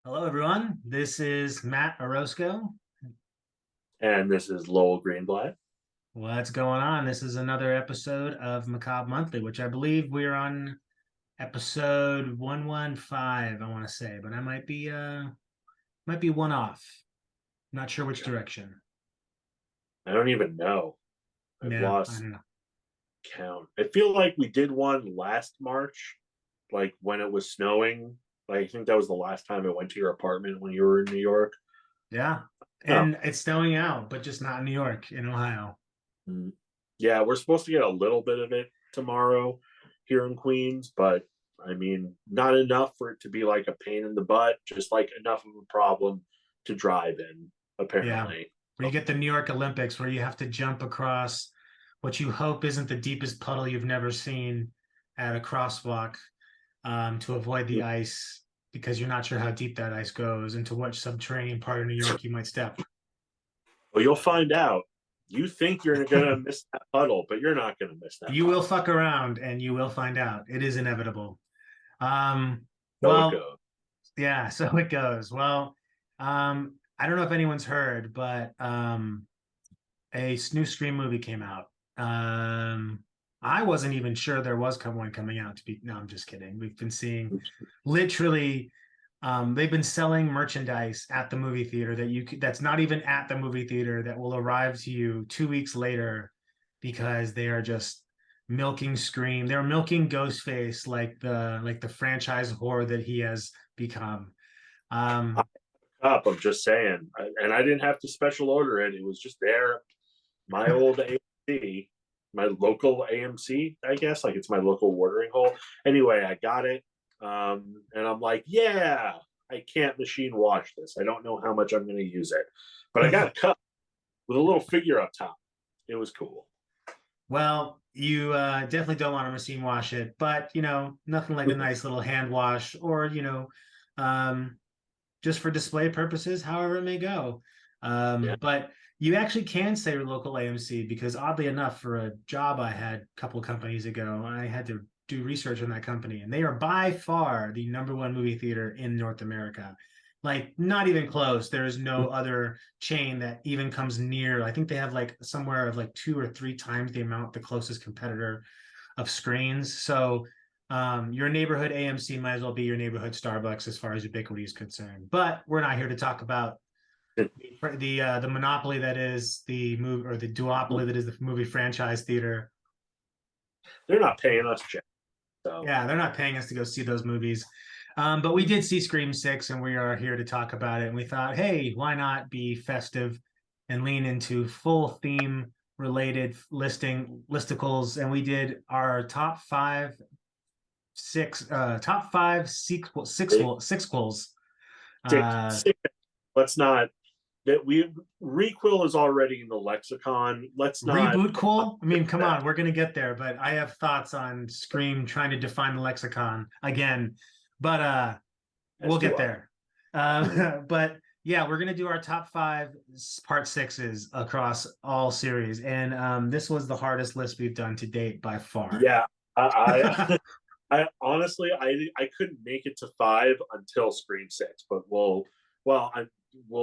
Hello, everyone. This is Matt Orozco. And this is Lowell Greenblatt. What's going on? This is another episode of Macabre Monthly, which I believe we're on episode 115, I want to say, but I might be one off. Not sure which direction. I don't even know. I've Yeah, I lost don't know. count. I feel like we did one last March, like when it was snowing. Like, I think that was the last time I went to your apartment when you were in New York. Yeah. No. And it's snowing out, but just not in New York, in Ohio. Mm. Yeah, we're supposed to get a little bit of it tomorrow here in Queens, but I mean, not enough for it to be like a pain in the butt, just like enough of a problem to drive in, Yeah. apparently. Where you get the New York Olympics where you have to jump across what you hope isn't the deepest puddle you've never seen at a crosswalk to avoid the ice because you're not sure how deep that ice goes and to what subterranean part of New York you might step. Well, you'll find out. You think you're going to miss that puddle, but you're not going to miss that You will puddle. fuck around and you will find out. It is inevitable. Um, So it well, goes. yeah, so it goes. Well, I don't know if anyone's heard, but a new Scream movie came out. I wasn't even sure there was one coming out. To be no, I'm just kidding. We've been seeing literally. They've been selling merchandise at the movie theater that's not even at the movie theater that will arrive to you 2 weeks later because they are just milking Scream. They're milking Ghostface like the franchise whore that he has become. Um, Up, I'm just saying. And I didn't have to special order it. It was just there. My old AMC, my local AMC, I guess. Like, it's my local watering hole. Anyway, I got it. And I'm like, yeah, I can't machine wash this. I don't know how much I'm going to use it. But I got a cup with a little figure up top. It was cool. Well, you definitely don't want to machine wash it, but nothing like a nice little hand wash or um, just for display purposes, however it may go. Yeah. But you actually can say your local AMC because oddly enough, for a job I had a couple of companies ago, I had to do research on that company, and they are by far the number one movie theater in North America. Like, not even close. There is no other chain that even comes near. I think they have like somewhere of like 2 or 3 times the amount the closest competitor of screens. So your neighborhood AMC might as well be your neighborhood Starbucks as far as ubiquity is concerned. But we're not here to talk about the monopoly that is the movie or the duopoly that is the movie franchise theater. They're not paying us, Jack. So, Yeah, they're not paying us to go see those movies. But we did see Scream 6 and we are here to talk about it. And we thought, hey, why not be festive and lean into full theme related listicles? And we did our top five six quels. stick, Uh, stick. Let's not. That we requel is already in the lexicon. Let's not. Reboot cool. I mean, come on, we're gonna get there, but I have thoughts on Scream trying to define the lexicon again. But As we'll do get I. there. But yeah, we're gonna do our top five part sixes across all series, and this was the hardest list we've done to date by far. Yeah, I, I honestly, I couldn't make it to five until Scream Six, but we'll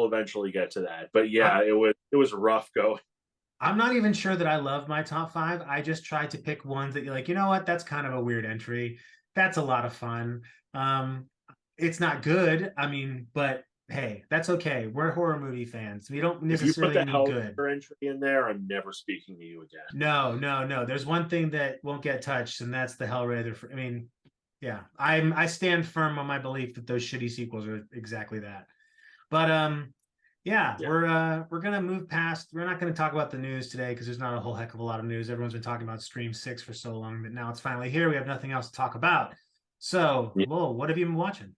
eventually get to that. But I, yeah, it was rough going. I'm not even sure that I love my top five. I just tried to pick ones that you're like, you know what, that's kind of a weird entry. That's a lot of fun. Um, it's not good. I mean, but hey, that's okay. We're horror movie fans. We don't If you put necessarily the need good. Hellraiser entry in there, I'm never speaking to you again. No, no, no. There's one thing that won't get touched, and that's the Hellraiser. I mean, yeah, I stand firm on my belief that those shitty sequels are exactly that. But yeah, Yeah, we're gonna move past. We're not gonna talk about the news today because there's not a whole heck of a lot of news. Everyone's been talking about Stream 6 for so long that now it's finally here. We have nothing else to talk about. So, yeah. Lowell, what have you been watching?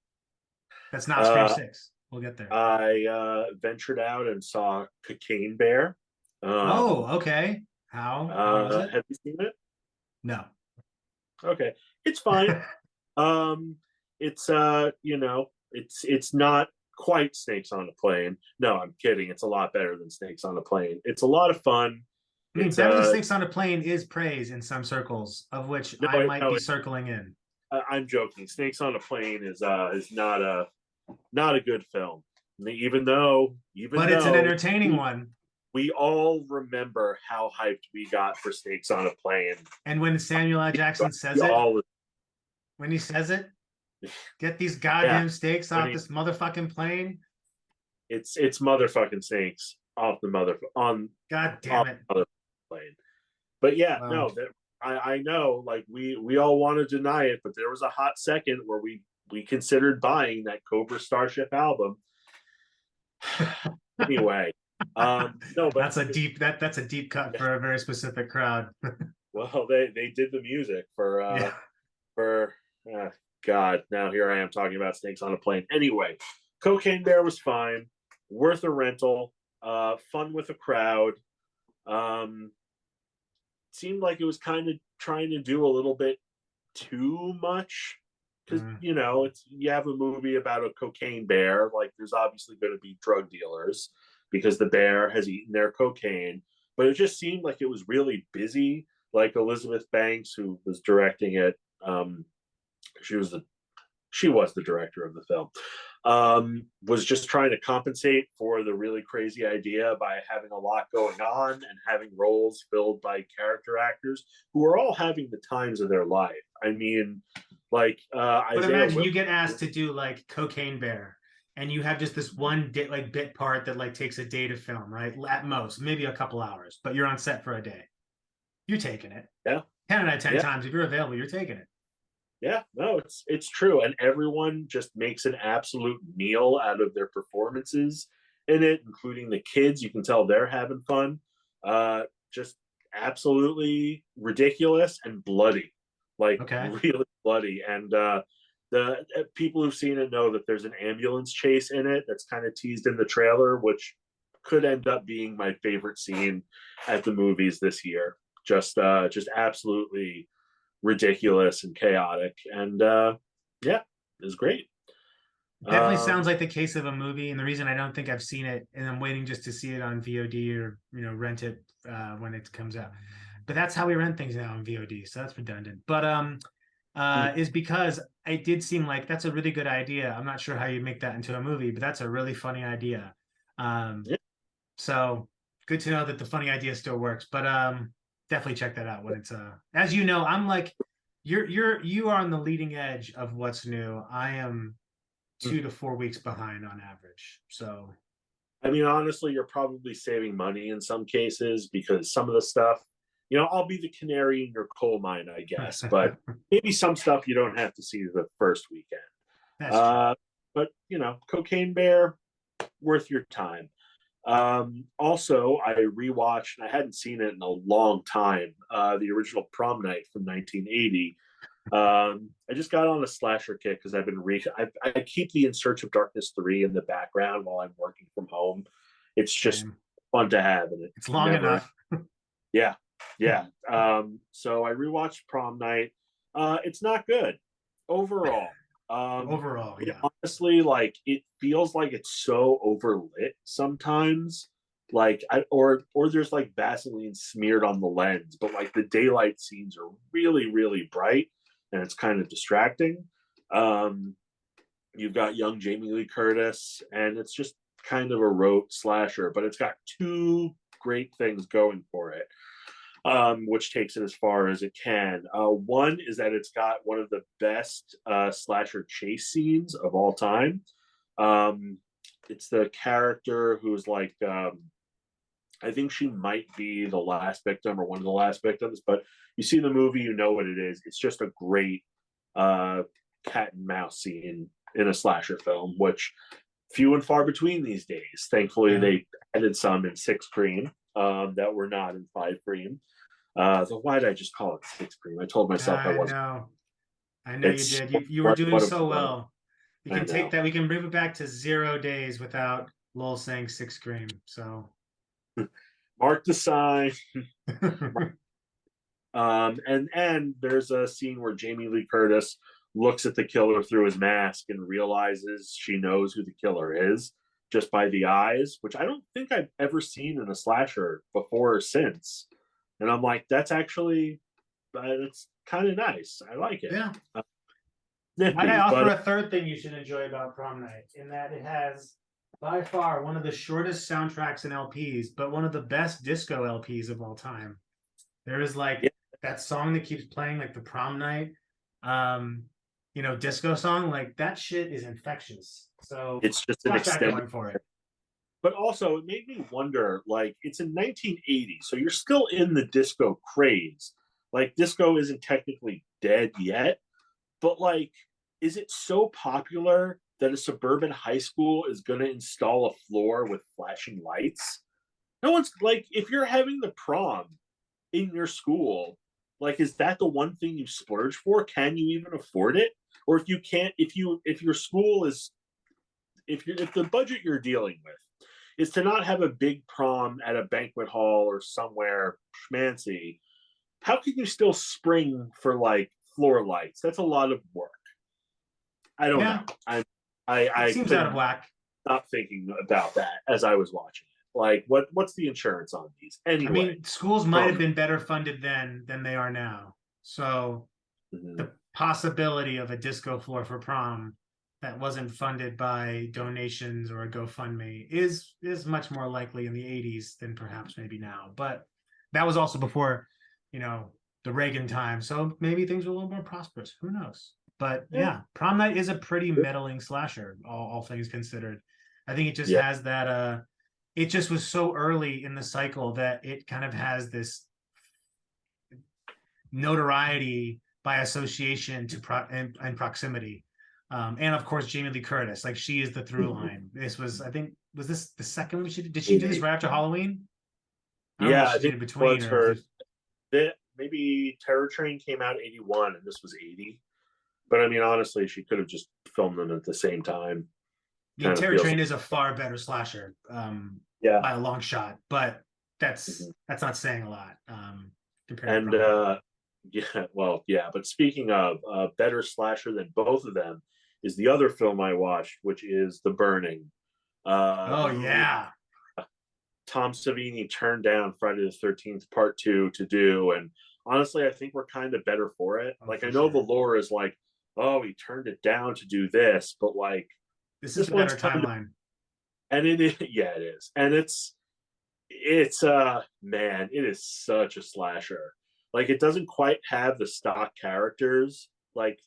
That's not Stream Uh, 6. We'll get there. I ventured out and saw Cocaine Bear. Um, Oh, okay. How was it? have you seen it? No. Okay, it's fine. Um, it's it's not quite Snakes on a Plane. No, I'm kidding. It's a lot better than Snakes on a Plane. It's a lot of fun. I mean, It's better than Snakes on a Plane is praise in some circles, of which no, I might no. be circling in. I'm joking. Snakes on a Plane is not a not a good film. Even though, But it's an entertaining one. we all remember how hyped we got for Snakes on a Plane. And when Samuel L. Jackson says it, when he says it, get these goddamn steaks off this motherfucking plane. It's motherfucking snakes off the God damn it plane. But yeah, wow. No, that I know, like we all want to deny it, but there was a hot second where we considered buying that Cobra Starship album. Anyway, no, but that's a deep cut for a very specific crowd. Well, they did the music for God. Now here I am talking about Snakes on a Plane. Anyway, Cocaine Bear was fine, worth a rental, fun with a crowd. Seemed like it was kind of trying to do a little bit too much because you know you have a movie about a cocaine bear, like there's obviously going to be drug dealers because the bear has eaten their cocaine, but it just seemed like it was really busy. Like Elizabeth Banks, who was directing it, she was the director of the film, was just trying to compensate for the really crazy idea by having a lot going on and having roles filled by character actors who are all having the times of their life. I mean, like but imagine you get asked to do like Cocaine Bear and you have just this one bit part that like takes a day to film, right? At most, maybe a couple hours, but you're on set for a day. You're taking it. Yeah. 10 out of 10 times, if you're available, you're taking it. Yeah, no, it's true. And everyone just makes an absolute meal out of their performances in it, including the kids. You can tell they're having fun. Just absolutely ridiculous and bloody. Like really bloody. And the people who've seen it know that there's an ambulance chase in it that's kind of teased in the trailer, which could end up being my favorite scene at the movies this year. Just absolutely ridiculous and chaotic, and yeah, it was great. Definitely sounds like the case of a movie, and the reason I don't think I've seen it, and I'm waiting just to see it on VOD or rent it when it comes out. But that's how we rent things now on VOD, so that's redundant. But is because it did seem like that's a really good idea. I'm not sure how you make that into a movie, but that's a really funny idea. So good to know that the funny idea still works. But definitely check that out when it's as you know, I'm like you are on the leading edge of what's new. I am 2 to 4 weeks behind on average. So I mean, honestly, you're probably saving money in some cases because some of the stuff, I'll be the canary in your coal mine, I guess, but maybe some stuff you don't have to see the first weekend. That's true. But Cocaine Bear, worth your time. Also, I rewatched, and I hadn't seen it in a long time, the original Prom Night from 1980. I just got on a slasher kick because I've been I keep the In Search of Darkness 3 in the background while I'm working from home. It's just fun to have, and it's long enough. Yeah. So I rewatched Prom Night. It's not good overall. Overall, yeah. Honestly, like it feels like it's so overlit sometimes. Like or there's like Vaseline smeared on the lens, but like the daylight scenes are really, really bright and it's kind of distracting. You've got young Jamie Lee Curtis, and it's just kind of a rote slasher, but it's got two great things going for it. Which takes it as far as it can. One is that it's got one of the best slasher chase scenes of all time. It's the character who's like, I think she might be the last victim or one of the last victims, but you see the movie, you know what it is. It's just a great cat and mouse scene in a slasher film, which few and far between these days. Thankfully, they added some in 6 Cream that were not in 5 Cream. So why did I just call it 6 Cream? I told myself I wasn't. I know you did. You were doing so well. You can take that. We can move it back to 0 days without Lowell saying 6 Cream. So mark the sign. And there's a scene where Jamie Lee Curtis looks at the killer through his mask and realizes she knows who the killer is just by the eyes, which I don't think I've ever seen in a slasher before or since. And I'm like, that's actually, it's kind of nice. I like it. Yeah. Might I snippy, offer but a third thing you should enjoy about prom night, in that it has by far one of the shortest soundtracks and LPs, but one of the best disco LPs of all time. There is like yeah, that song that keeps playing, like the prom night, um, disco song. Like that shit is infectious. So it's just an got that extended. going for it. But also, it made me wonder. Like, it's in 1980, so you're still in the disco craze. Like, disco isn't technically dead yet, but like, is it so popular that a suburban high school is going to install a floor with flashing lights? No one's like, if you're having the prom in your school, like, is that the one thing you splurge for? Can you even afford it? Or if you can't, if your school is, if the budget you're dealing with is to not have a big prom at a banquet hall or somewhere schmancy, how can you still spring for like floor lights? That's a lot of work. I don't know. Yeah, it I seems out of couldn't whack. stop thinking about that as I was watching it. Like, what's the insurance on these I anyway? mean, schools might have Prom. been better funded then than they are now. So Mhm. the possibility of a disco floor for prom that wasn't funded by donations or a GoFundMe is much more likely in the 80s than perhaps maybe now. But that was also before, the Reagan time. So maybe things were a little more prosperous. Who knows? But Yeah. yeah, prom night is a pretty meddling slasher, all things considered. I think it just Yeah. has that it just was so early in the cycle that it kind of has this notoriety by association to and proximity. And of course, Jamie Lee Curtis, like she is the through line. This was, I think, was this the second one she did? Did she do this right after Halloween? I don't know Yeah, if I she did think it it between was or if her. there's. Maybe Terror Train came out 81 and this was 80. But I mean, honestly, she could have just filmed them at the same time. I mean, Kind of Terror feels Train like, is a far better slasher yeah. by a long shot, but Mhm. that's not saying a lot compared to And Prom Night. yeah, well, yeah. But speaking of better slasher than both of them is the other film I watched, which is The Burning. Oh The movie yeah, Tom Savini turned down Friday the 13th Part 2 to do. And honestly, I think we're kind of better for it. oh Like, I for know the sure. lore is like, oh, he turned it down to do this, but like, This is this the one's better kind of, timeline. and it is, yeah, it is. And it's man, it is such a slasher. Like, it doesn't quite have the stock characters, like,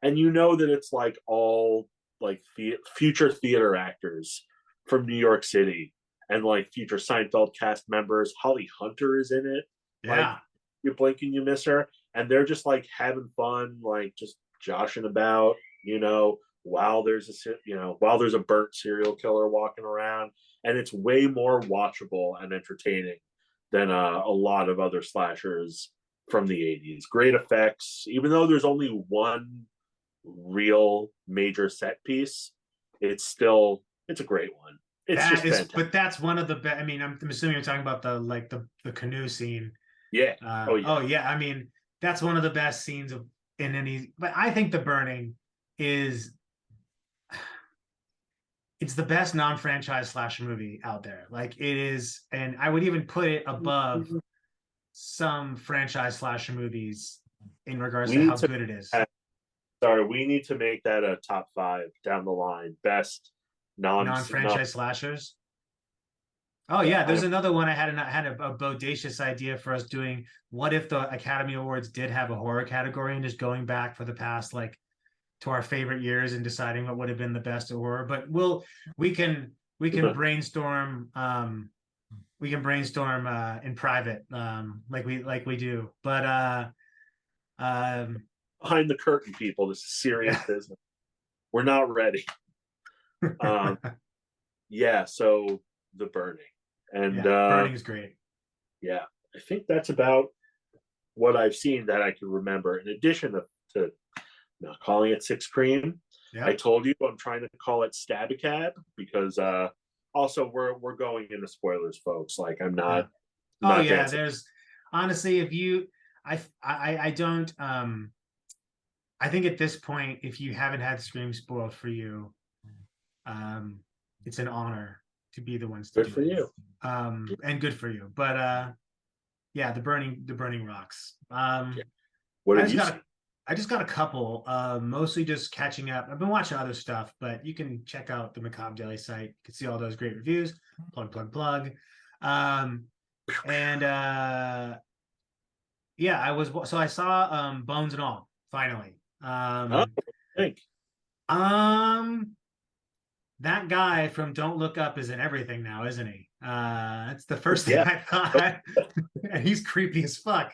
and you know that it's like all like future theater actors from New York City and like future Seinfeld cast members. Holly Hunter is in it. Like, Yeah, you blink and you miss her, and they're just like having fun, like just joshing about, while there's while there's a burnt serial killer walking around, and it's way more watchable and entertaining than a lot of other slashers from the 80s. Great effects, even though there's only one real major set piece, it's a great one. It's that just is, fantastic. but that's one of the best. I mean, I'm assuming you're talking about the canoe scene. Yeah. Oh yeah. Oh yeah, I mean that's one of the best scenes in any. But I think The Burning is it's the best non-franchise slasher movie out there. Like it is, and I would even put it above some franchise slasher movies in regards We to need how to good it is. sorry, we need to make that a top 5 down the line. Best non. Non-franchise slashers. Oh Yeah, yeah, I there's another one. I had a bodacious idea for us doing. What if the Academy Awards did have a horror category and just going back for the past like to our favorite years and deciding what would have been the best horror? But we can we can don't. brainstorm in private like we do. But um Behind the curtain, people. This is serious yeah. business. We're not ready. Um, yeah. So The Burning, and Yeah, Burning is great. yeah, I think that's about what I've seen that I can remember. In addition to not calling it Six Cream, I Yep. told you I'm trying to call it Stabicab because also we're going into spoilers, folks. Like, I'm Yeah. Oh not yeah, dancing. there's honestly if you I don't I think at this point, if you haven't had Scream spoiled for you, um, it's an honor to be the ones to Good do for it. you. And good for you. But yeah, the burning rocks. Yeah. What I have just you got seen? I just got a couple, mostly just catching up. I've been watching other stuff, but you can check out the Macabre Daily site. You can see all those great reviews. Plug, plug, plug. Um, and yeah, so I saw Bones and All finally. Oh, I think. Um, that guy from Don't Look Up is in everything now, isn't he? That's the first thing Yeah. I thought, and he's creepy as fuck.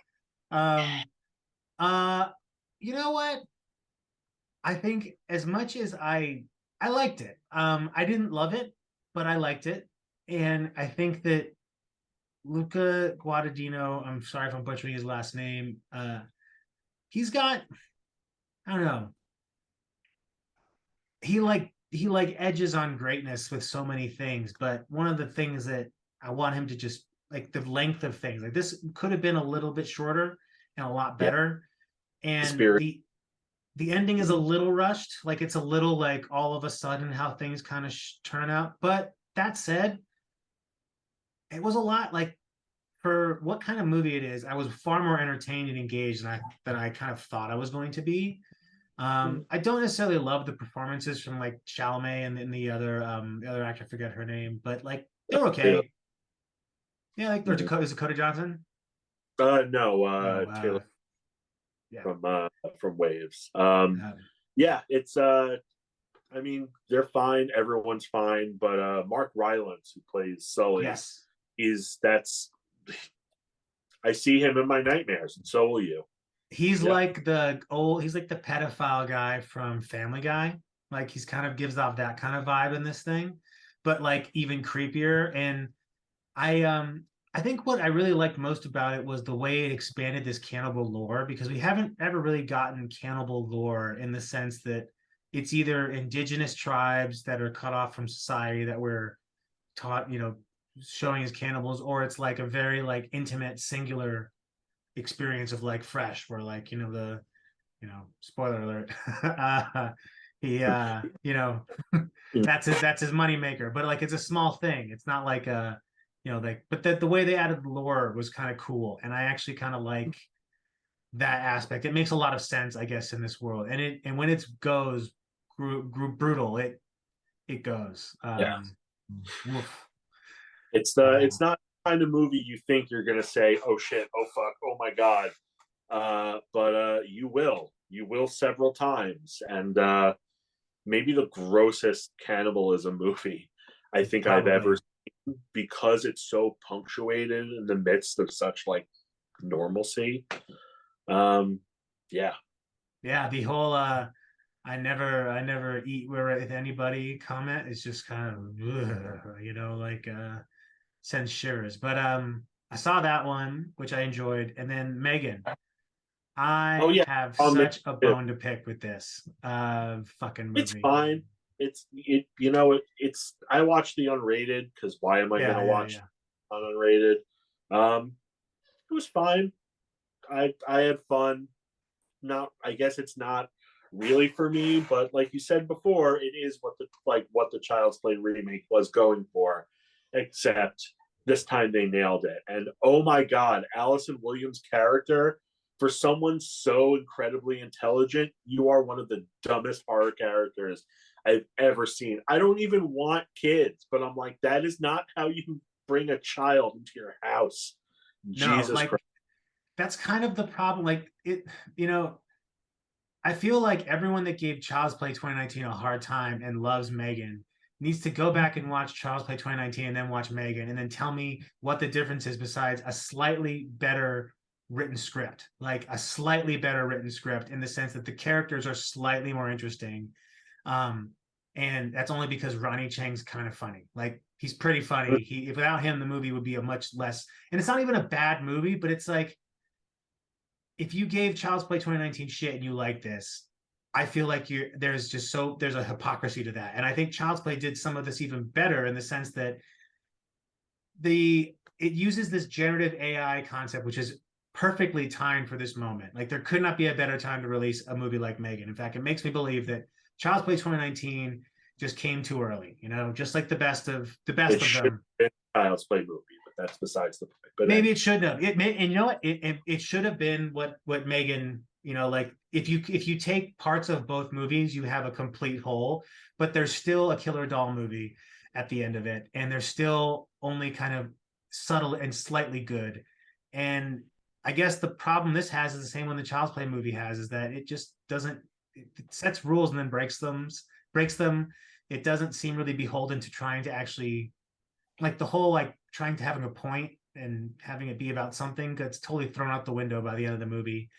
Um, uh, you know what? I think as much as I liked it. I didn't love it, but I liked it, and I think that Luca Guadagnino, I'm sorry if I'm butchering his last name. He's got, I don't know, he edges on greatness with so many things, but one of the things that I want him to just like the length of things. Like this could have been a little bit shorter and a lot Yeah. better. And Spirit. the ending is a little rushed. Like it's a little like all of a sudden how things kind of turn out. But that said, it was a lot like for what kind of movie it is. I was far more entertained and engaged than I kind of thought I was going to be. I don't necessarily love the performances from like Chalamet and the other actor, I forget her name, but like they're okay. Yeah, like Mhm. Dakota, is Dakota Johnson? No, No, Taylor yeah. from Waves. Uh, Yeah, it's I mean, they're fine, everyone's fine, but Mark Rylance, who plays Sully, yes. is that's I see him in my nightmares, and so will you. Yeah. He's like the pedophile guy from Family Guy. Like he's kind of gives off that kind of vibe in this thing, but like even creepier. And I think what I really liked most about it was the way it expanded this cannibal lore because we haven't ever really gotten cannibal lore in the sense that it's either indigenous tribes that are cut off from society that we're taught, showing as cannibals, or it's like a very like intimate singular experience of like fresh where like spoiler alert he that's his money maker, but like it's a small thing. It's not like a like but the way they added the lore was kind of cool, and I actually kind of like that aspect. It makes a lot of sense, I guess, in this world, and when it goes brutal, it goes Yeah. woof. It's not the kind of movie you think you're gonna say, oh shit, oh fuck, oh my god. But you will several times, and maybe the grossest cannibalism movie I think I've ever Probably. seen because it's so punctuated in the midst of such like normalcy. Um, yeah, Yeah, the whole I never eat with anybody comment is just kind of like sends shivers. But I saw that one, which I enjoyed, and then Megan. oh I yeah, have um, such a bone to pick with this fucking it's movie. fine. It's I watched the unrated because why am I Yeah, gonna yeah, watch yeah. on unrated? It was fine. I had fun. Not I guess it's not really for me, but like you said before, it is what the Child's Play remake was going for, except this time they nailed it. And oh my god, Allison Williams' character, for someone so incredibly intelligent, you are one of the dumbest horror characters I've ever seen. I don't even want kids, but I'm like, that is not how you bring a child into your house. No, Jesus like Christ. that's kind of the problem. Like you know, I feel like everyone that gave Child's Play 2019 a hard time and loves Megan needs to go back and watch Child's Play 2019 and then watch Megan and then tell me what the difference is besides a slightly better written script, like a slightly better written script in the sense that the characters are slightly more interesting. Um, and that's only because Ronnie Chang's kind of funny. Like he's pretty funny. Without him, the movie would be a much less. And it's not even a bad movie, but it's like if you gave Child's Play 2019 shit and you like this, I feel like there's a hypocrisy to that. And I think Child's Play did some of this even better in the sense that it uses this generative AI concept, which is perfectly timed for this moment. Like there could not be a better time to release a movie like Megan. In fact, it makes me believe that Child's Play 2019 just came too early, just like the best It of should them. have been a Child's Play movie. that's besides the point. But maybe it shouldn't have. And you know what? It should have been what Megan. You know, like if you take parts of both movies, you have a complete whole. But there's still a killer doll movie at the end of it, and there's still only kind of subtle and slightly good. And I guess the problem this has is the same one the Child's Play movie has, is that it just doesn't. It sets rules and then breaks them. Breaks them. It doesn't seem really beholden to trying to actually, like, the whole like trying to having a point and having it be about something gets totally thrown out the window by the end of the movie.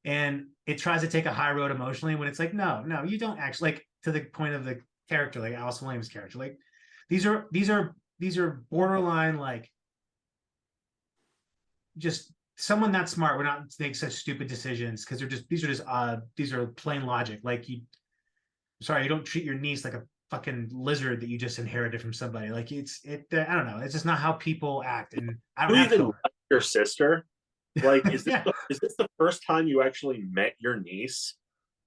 And it tries to take a high road emotionally when it's like, no, you don't actually, like, to the point of the character, like Allison Williams' character. Like these are borderline, like, just someone that smart would not make such stupid decisions, because these are plain logic. Like, you don't treat your niece like a fucking lizard that you just inherited from somebody. Like, I don't know. It's just not how people act, and I don't you have even to. like your sister? Like, Yeah. is this the first time you actually met your niece?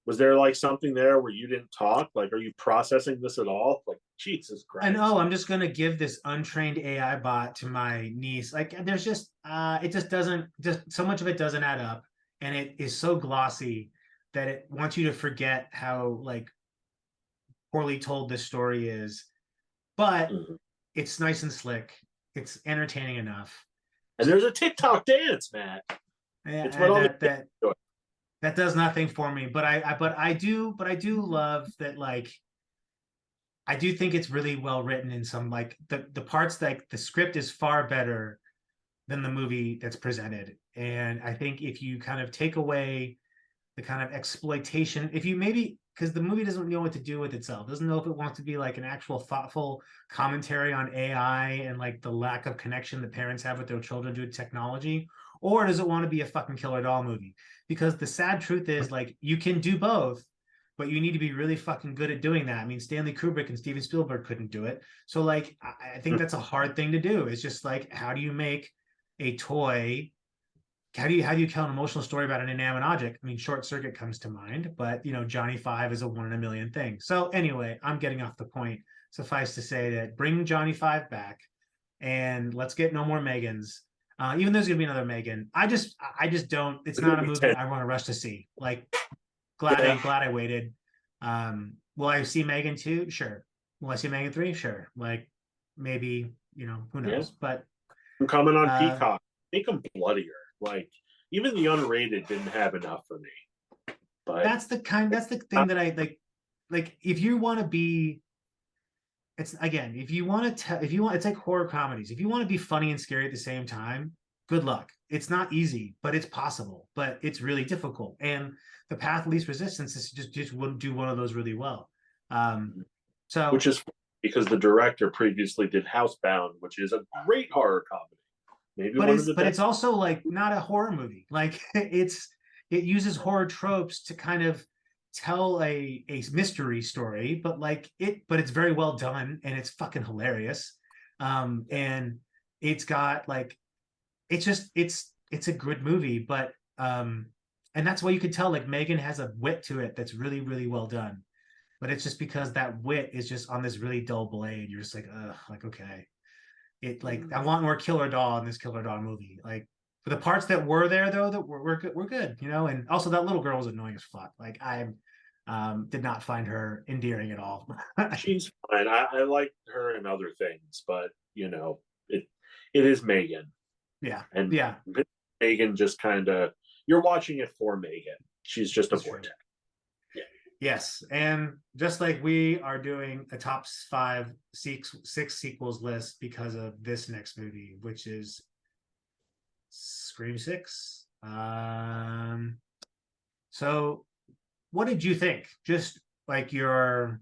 Was there like something there where you didn't talk? Like, are you processing this at all? Like, Jesus Christ. And I'm just gonna give this untrained AI bot to my niece. Like, there's just it just doesn't, just so much of it doesn't add up, and it is so glossy that it wants you to forget how, like, poorly told this story is. But Mhm. it's nice and slick. It's entertaining enough. And there's a TikTok dance, Matt. It's what And all the that does nothing for me. But I do love that, like, I do think it's really well written in some, like, the parts, like the script is far better than the movie that's presented. And I think if you kind of take away the kind of exploitation, if you maybe, because the movie doesn't know what to do with itself, doesn't know if it wants to be like an actual thoughtful commentary on AI and like the lack of connection that parents have with their children due to technology, or does it want to be a fucking killer doll movie? Because the sad truth is, like, you can do both, but you need to be really fucking good at doing that. I mean, Stanley Kubrick and Steven Spielberg couldn't do it. So, like, I think that's a hard thing to do. It's just like, how do you make a toy, how do you tell an emotional story about an inanimate object? I mean, Short Circuit comes to mind, but Johnny Five is a one in a million thing. So anyway, I'm getting off the point. Suffice to say that bring Johnny Five back, and let's get no more Megans. Even though there's gonna be another Megan, I just don't. It's not a movie I want to rush to see. Like, glad I waited. Will I see Megan 2? Sure. Will I see Megan 3? Sure. Like, maybe, who knows? But I'm coming on Peacock. Make them bloodier. Like, even the unrated didn't have enough for me. But that's the thing that I like. Like, if you want to be, it's, again, if you want to if you want, it's like horror comedies. If you want to be funny and scary at the same time, good luck. It's not easy, but it's possible. But it's really difficult. And the path of least resistance is just wouldn't do one of those really well. So, which is because the director previously did Housebound, which is a great horror comedy. Maybe but one of the best. it's also, like, not a horror movie. Like, it uses horror tropes to kind of tell a mystery story, but it's very well done, and it's fucking hilarious. And it's got, like, it's a good movie, but and that's why you can tell, like, Megan has a wit to it that's really, really well done. But it's just because that wit is just on this really dull blade. You're just like, ugh, like, okay. I want more killer doll in this killer doll movie. Like, for the parts that were there, though, that were good, and also that little girl was annoying as fuck. Like, I did not find her endearing at all. She's fine. I like her in other things, but it is Megan. Yeah, And yeah, Megan just kind of, you're watching it for Megan. She's just a vortex. Yeah. Yes, and just like we are doing a top 5 six sequels list because of this next movie, which is Scream 6. So what did you think? Just like your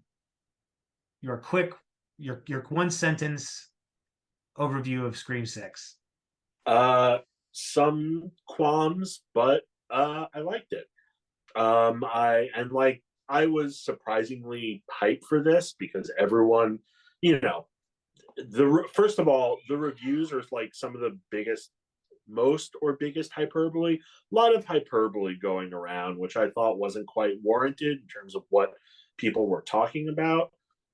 quick, your one sentence overview of Scream 6. Some qualms, but I liked it. I was surprisingly hyped for this because everyone, first of all, the reviews are like some of the biggest hyperbole. A lot of hyperbole going around, which I thought wasn't quite warranted in terms of what people were talking about.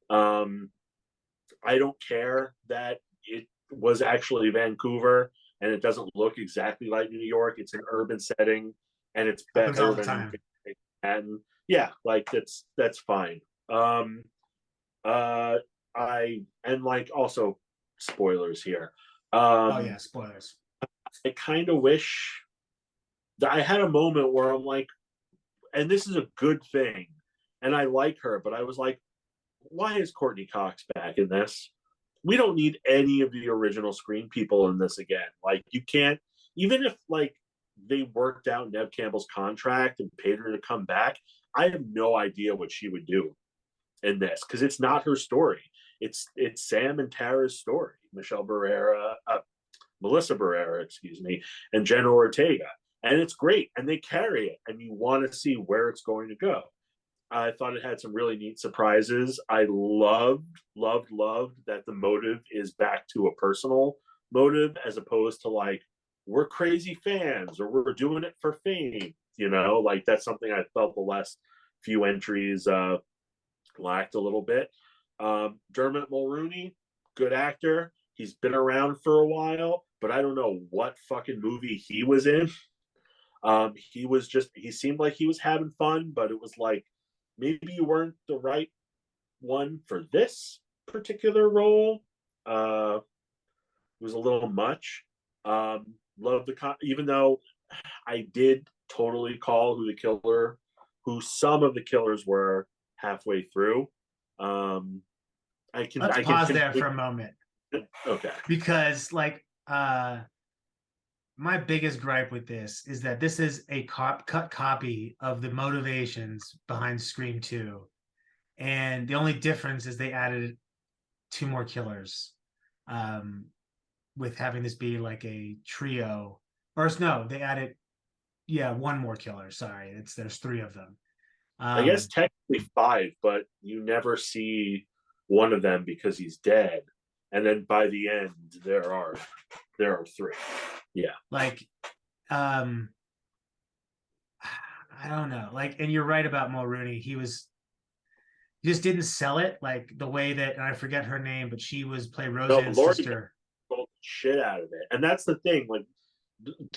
I don't care that it was actually Vancouver, and it doesn't look exactly like New York. It's an urban setting, and it's Happens all better the than time. Manhattan. Yeah, like that's fine. Uh, I and like also spoilers here. Oh yeah, spoilers. I kind of wish that I had a moment where I'm like, and this is a good thing, and I like her, but I was like, why is Courtney Cox back in this? We don't need any of the original Scream people in this again. Like, you can't, even if like they worked out Nev Campbell's contract and paid her to come back, I have no idea what she would do in this because it's not her story. It's Sam and Tara's story. Michelle Barrera, Melissa Barrera, excuse me, and Jenna Ortega, and it's great, and they carry it, and you want to see where it's going to go. I thought it had some really neat surprises. I loved that the motive is back to a personal motive as opposed to like we're crazy fans or we're doing it for fame. You know, like that's something I felt the last few entries lacked a little bit. Dermot Mulroney, good actor. He's been around for a while, but I don't know what fucking movie he was in. He seemed like he was having fun, but it was like maybe you weren't the right one for this particular role. It was a little much. Love even though I did totally call who some of the killers were halfway through. Let's I can pause there completely for a moment okay. because like my biggest gripe with this is that this is a cut copy of the motivations behind Scream 2. And the only difference is they added 2 more killers. With having this be like a trio. Or no, they added 1 more killer. Sorry. There's 3 of them. I guess technically 5, but you never see one of them because he's dead. And then by the end, there are 3. Yeah. Like, I don't know. Like, and you're right about Mulroney. He just didn't sell it like the way that, and I forget her name, but she was play No, Roseanne's Laurie sister. sold the shit out of it. And that's the thing. Like,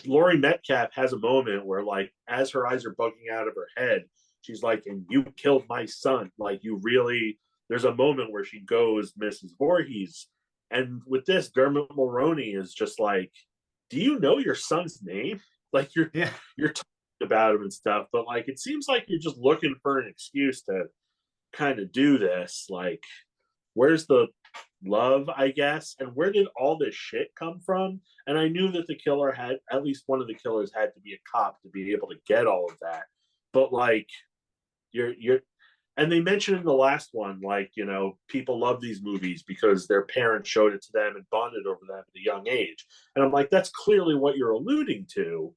Laurie Metcalf has a moment where, like, as her eyes are bugging out of her head, she's like, and you killed my son. Like, you really, there's a moment where she goes, Mrs. Voorhees. And with this, Dermot Mulroney is just like, do you know your son's name? Like, Yeah. you're talking about him and stuff, but like, it seems like you're just looking for an excuse to kind of do this. Like, where's the love, I guess? And where did all this shit come from? And I knew that the killer had, at least one of the killers had to be a cop to be able to get all of that. But like, you're and they mentioned in the last one, like, you know, people love these movies because their parents showed it to them and bonded over them at a young age. And I'm like, that's clearly what you're alluding to.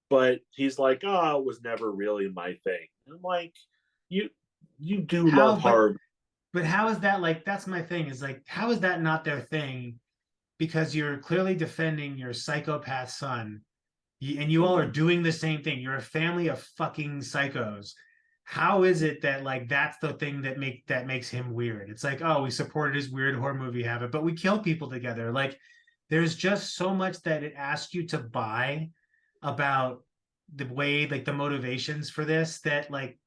But he's like, oh, it was never really my thing. And I'm like, you do How, love horror. but how is that like, that's my thing is like, how is that not their thing? Because you're clearly defending your psychopath son and you all are doing the same thing. You're a family of fucking psychos. How is it that like that's the thing that makes him weird? It's like, oh, we supported his weird horror movie habit, but we kill people together. Like there's just so much that it asks you to buy about the way like the motivations for this that like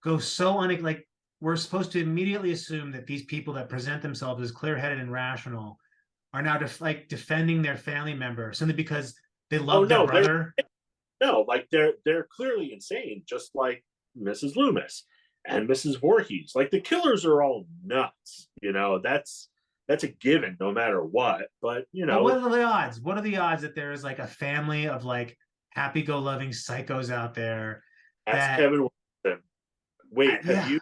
go so like we're supposed to immediately assume that these people that present themselves as clear-headed and rational are now like defending their family member simply because they Oh love their no, brother. like they're clearly insane, just like Mrs. Loomis and Mrs. Voorhees. Like the killers are all nuts. You know, that's a given, no matter what. But you But know, what are the odds? What are the odds that there is like a family of like happy-go-loving psychos out there ask that Kevin Wilson. Wait, yeah,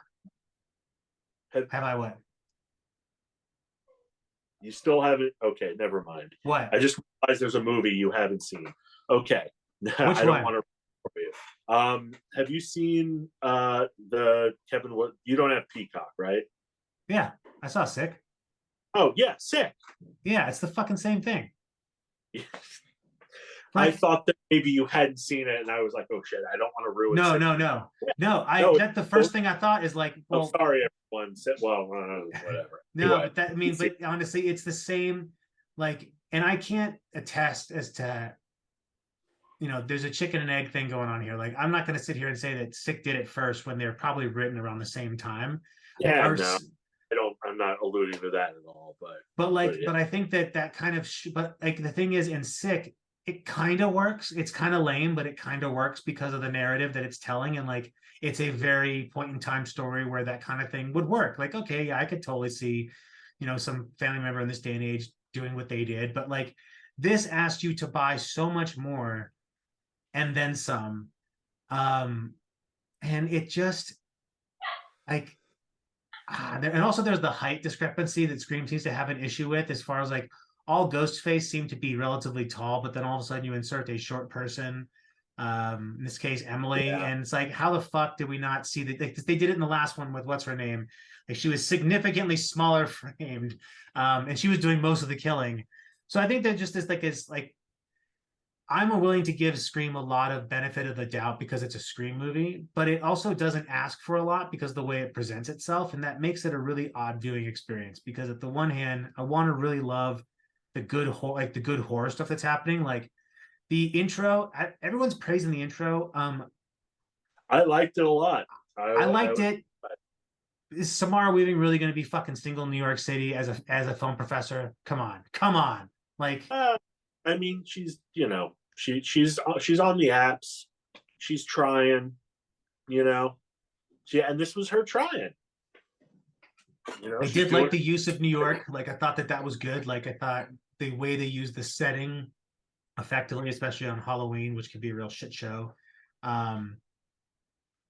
have have I what? you still haven't? Okay, never mind. What? I just realized there's a movie you haven't seen. Okay, Which I don't one? want to for you. Have you seen the Kevin? You don't have Peacock, right? Yeah, I saw Sick. Oh yeah, Sick. Yeah, it's the fucking same thing. I Like, thought that maybe you hadn't seen it, and I was like, "Oh shit, I don't want to ruin no, Sick no, for you." no, no. No, That's the first thing I thought is like, I'm well, sorry, everyone. Well, whatever. no, Anyway, but that I mean, but honestly, it's the same. like, and I can't attest as to, there's a chicken and egg thing going on here. Like, I'm not going to sit here and say that Sick did it first when they're probably written around the same time. Like, Yeah, no, I don't. I'm not alluding to that at all. But yeah, but I think that that kind of, but like the thing is in Sick, it kind of works. It's kind of lame, but it kind of works because of the narrative that it's telling. And like, it's a very point in time story where that kind of thing would work. Like, okay, yeah, I could totally see, some family member in this day and age doing what they did. But like, this asked you to buy so much more and then some. Um, and it just like, and also there's the height discrepancy that Scream seems to have an issue with, as far as like all Ghostface seem to be relatively tall, but then all of a sudden you insert a short person, in this case Emily, yeah. and it's like, how the fuck did we not see that? Like, they did it in the last one with what's her name? Like, she was significantly smaller framed, and she was doing most of the killing. So I think that just is like, it's like, I'm willing to give Scream a lot of benefit of the doubt because it's a Scream movie, but it also doesn't ask for a lot because of the way it presents itself, and that makes it a really odd viewing experience. Because at the one hand, I want to really love like the good horror stuff that's happening, like the intro. Everyone's praising the intro. I liked it a lot. I I liked it. Is Samara Weaving really going to be fucking single in New York City as a film professor? Come on, come on, like. uh, I mean, she's on the apps. She's trying. You know, and this was her trying. I She's did like doing. the use of New York. Like, I thought that that was good. Like, I thought the way they used the setting effectively, especially on Halloween, which could be a real shit show, um,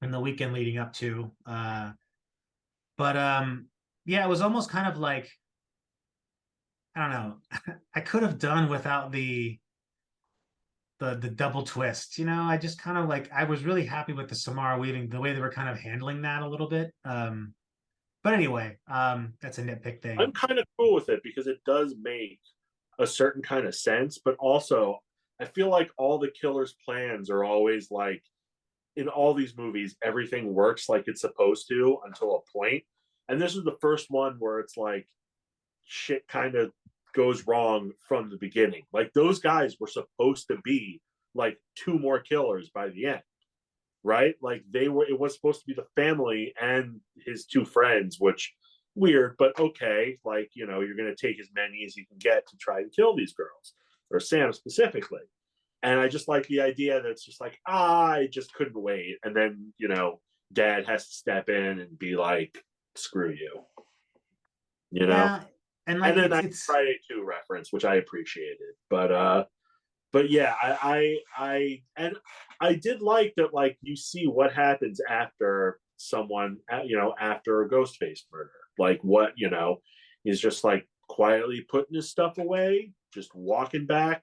and the weekend leading up to. But yeah, it was almost kind of like, I don't know. I could have done without the double twist. I just kind of like, I was really happy with the Samara Weaving, the way they were kind of handling that a little bit. But anyway, that's a nitpick I'm thing. kind of cool with it because it does make a certain kind of sense, but also I feel like all the killer's plans are always like in all these movies, everything works like it's supposed to until a point. And this is the first one where it's like shit kind of goes wrong from the beginning. Like those guys were supposed to be like two more killers by the end, right? Like it was supposed to be the family and his two friends, which weird, but okay. Like, you're going to take as many as you can get to try and kill these girls, or Sam specifically. And I just like the idea that it's just like, I just couldn't wait. And then, dad has to step in and be like, screw you, you know? Yeah, and And like then it's that it's Friday 2 reference, which I appreciated. But yeah, and I did like that. Like you see what happens after someone, after a Ghostface murder. Like what he's just like quietly putting his stuff away, just walking back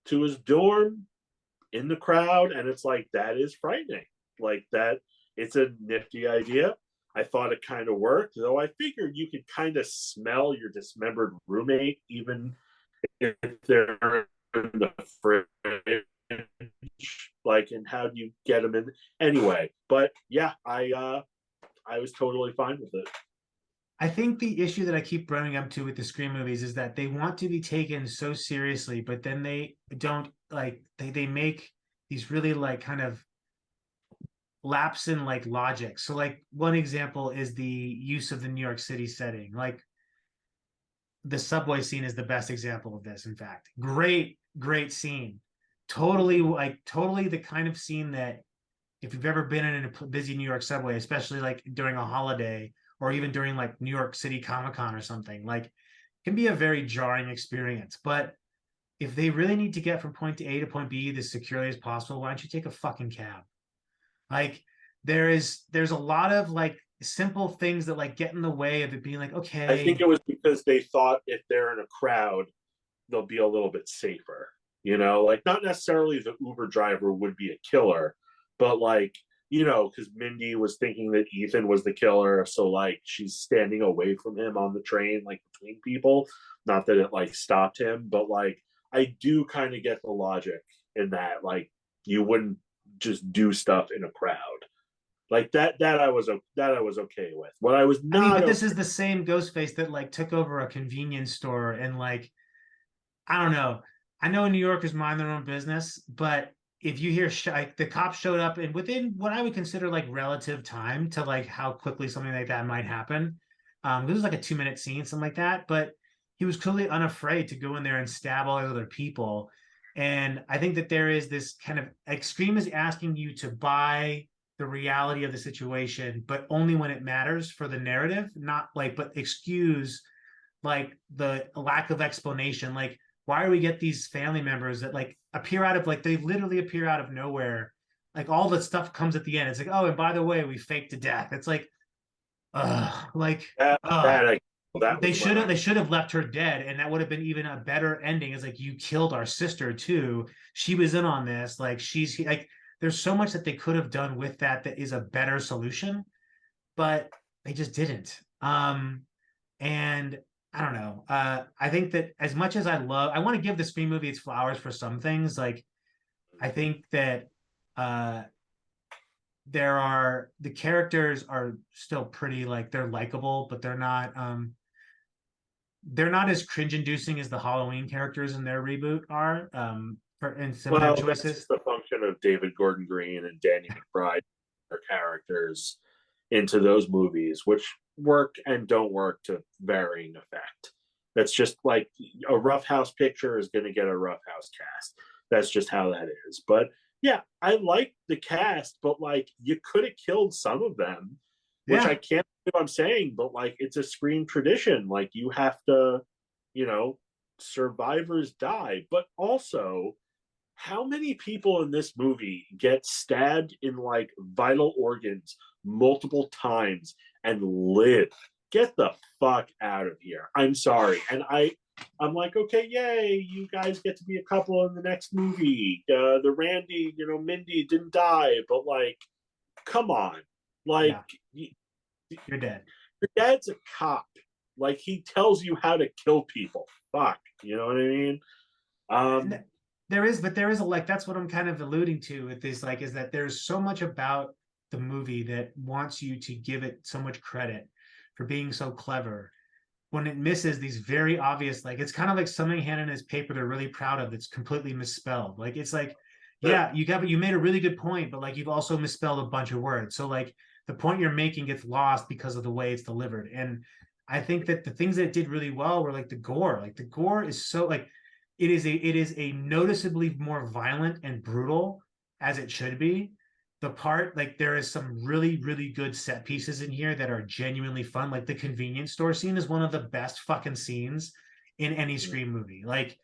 to his dorm in the crowd, and it's like that is frightening. Like that, it's a nifty idea. I thought it kind of worked, though. I figured you could kind of smell your dismembered roommate, even if they're in the fridge. Like, and how do you get them in anyway? But yeah, I was totally fine with it. I think the issue that I keep running up to with the Scream movies is that they want to be taken so seriously, but then they don't, like, they make these really like kind of lapse in like logic. So like one example is the use of the New York City setting. Like, the subway scene is the best example of this, in fact. Great scene. Totally the kind of scene that, if you've ever been in a busy New York subway, especially like during a holiday or even during like New York City Comic Con or something, like, can be a very jarring experience. But if they really need to get from point A to point B as securely as possible, why don't you take a fucking cab? Like, there's a lot of like simple things that like get in the way of it being like, I think it okay, was because they thought if they're in a crowd, they'll be a little bit safer. Like not necessarily the Uber driver would be a killer, but like, because Mindy was thinking that Ethan was the killer. So like she's standing away from him on the train, like between people. Not that it like stopped him, but like I do kind of get the logic in that. Like you wouldn't just do stuff in a crowd. Like that I was okay with. What I was I mean, not but this okay. is the same Ghostface that like took over a convenience store and like I don't know. I know New Yorkers mind their own business, but if you hear like the cops showed up and within what I would consider like relative time to like how quickly something like that might happen. This was like a 2 minute scene, something like that. But he was clearly unafraid to go in there and stab all the other people. And I think that there is this kind of extreme is asking you to buy the reality of the situation, but only when it matters for the narrative, not like, but excuse like the lack of explanation. Like, why do we get these family members that like appear out of like they literally appear out of nowhere? Like all the stuff comes at the end. It's like, oh, and by the way, we faked to death. It's like, like, That, that, I, that was when I, they should have left her dead, and that would have been even a better ending. It's like you killed our sister too. She was in on this. Like she's like, there's so much that they could have done with that that is a better solution, but they just didn't. And I don't know. I think that as much as I want to give the Scream movie its flowers for some things. Like I think that uh, the characters are still pretty like they're likable, but they're not as cringe inducing as the Halloween characters in their reboot are. In some of their well, that's choices. just the function of David Gordon Green and Danny McBride, their characters into those movies, which work and don't work to varying effect. That's just like a rough house picture is going to get a rough house cast. That's just how that is. But yeah, I like the cast, but like you could have killed some of them, which I Yeah, can't believe I'm saying, but like it's a Scream tradition. Like you have to, you know, survivors die, but also how many people in this movie get stabbed in like vital organs multiple times and live? Get the fuck out of here. I'm sorry. And I'm like, okay, yay, you guys get to be a couple in the next movie. The Randy, Mindy didn't die, but like, come on. Like, yeah, you're dead. your dad's a cop. Like, he tells you how to kill people. Fuck. You know what I mean? Um, But there is a like that's what I'm kind of alluding to with this, like, is that there's so much about the movie that wants you to give it so much credit for being so clever when it misses these very obvious, like it's kind of like something handed in his paper they're really proud of that's completely misspelled. Like it's like, yeah, you made a really good point, but like you've also misspelled a bunch of words. So like the point you're making gets lost because of the way it's delivered. And I think that the things that it did really well were like the gore. Like the gore is so like it is a noticeably more violent and brutal as it should be. The part like there is some really really good set pieces in here that are genuinely fun. Like the convenience store scene is one of the best fucking scenes in any Scream movie. Like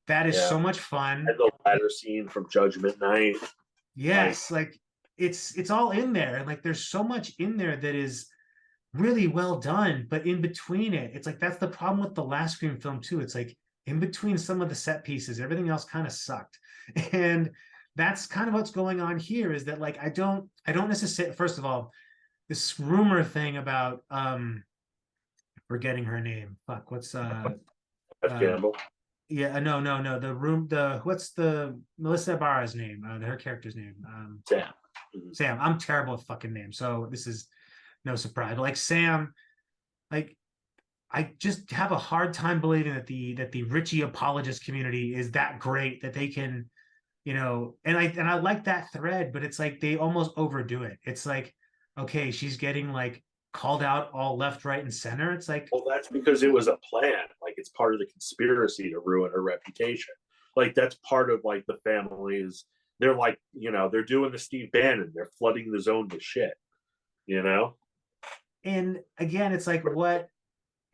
that is yeah. so much fun. And the ladder scene from Judgment Night. Like, Yes, like it's all in there, and like there's so much in there that is really well done. But in between it, it's like that's the problem with the last Scream film too. It's like in between some of the set pieces, everything else kind of sucked. And that's kind of what's going on here is that like I don't necessarily, first of all, this rumor thing about forgetting her name. Fuck, what's F. uh Campbell. yeah, no. The what's the Melissa Barra's name? Her character's name. Sam. Sam. I'm terrible with fucking names, so this is no surprise. But like Sam, like I just have a hard time believing that the Richie apologist community is that great that they can, and I like that thread, but it's like they almost overdo it. It's like, okay, she's getting like called out all left, right, and center. It's like, Well, that's because it was a plan. Like, it's part of the conspiracy to ruin her reputation. Like, that's part of like the families. They're like, they're doing the Steve Bannon. They're flooding the zone with shit. You know. and again, it's like what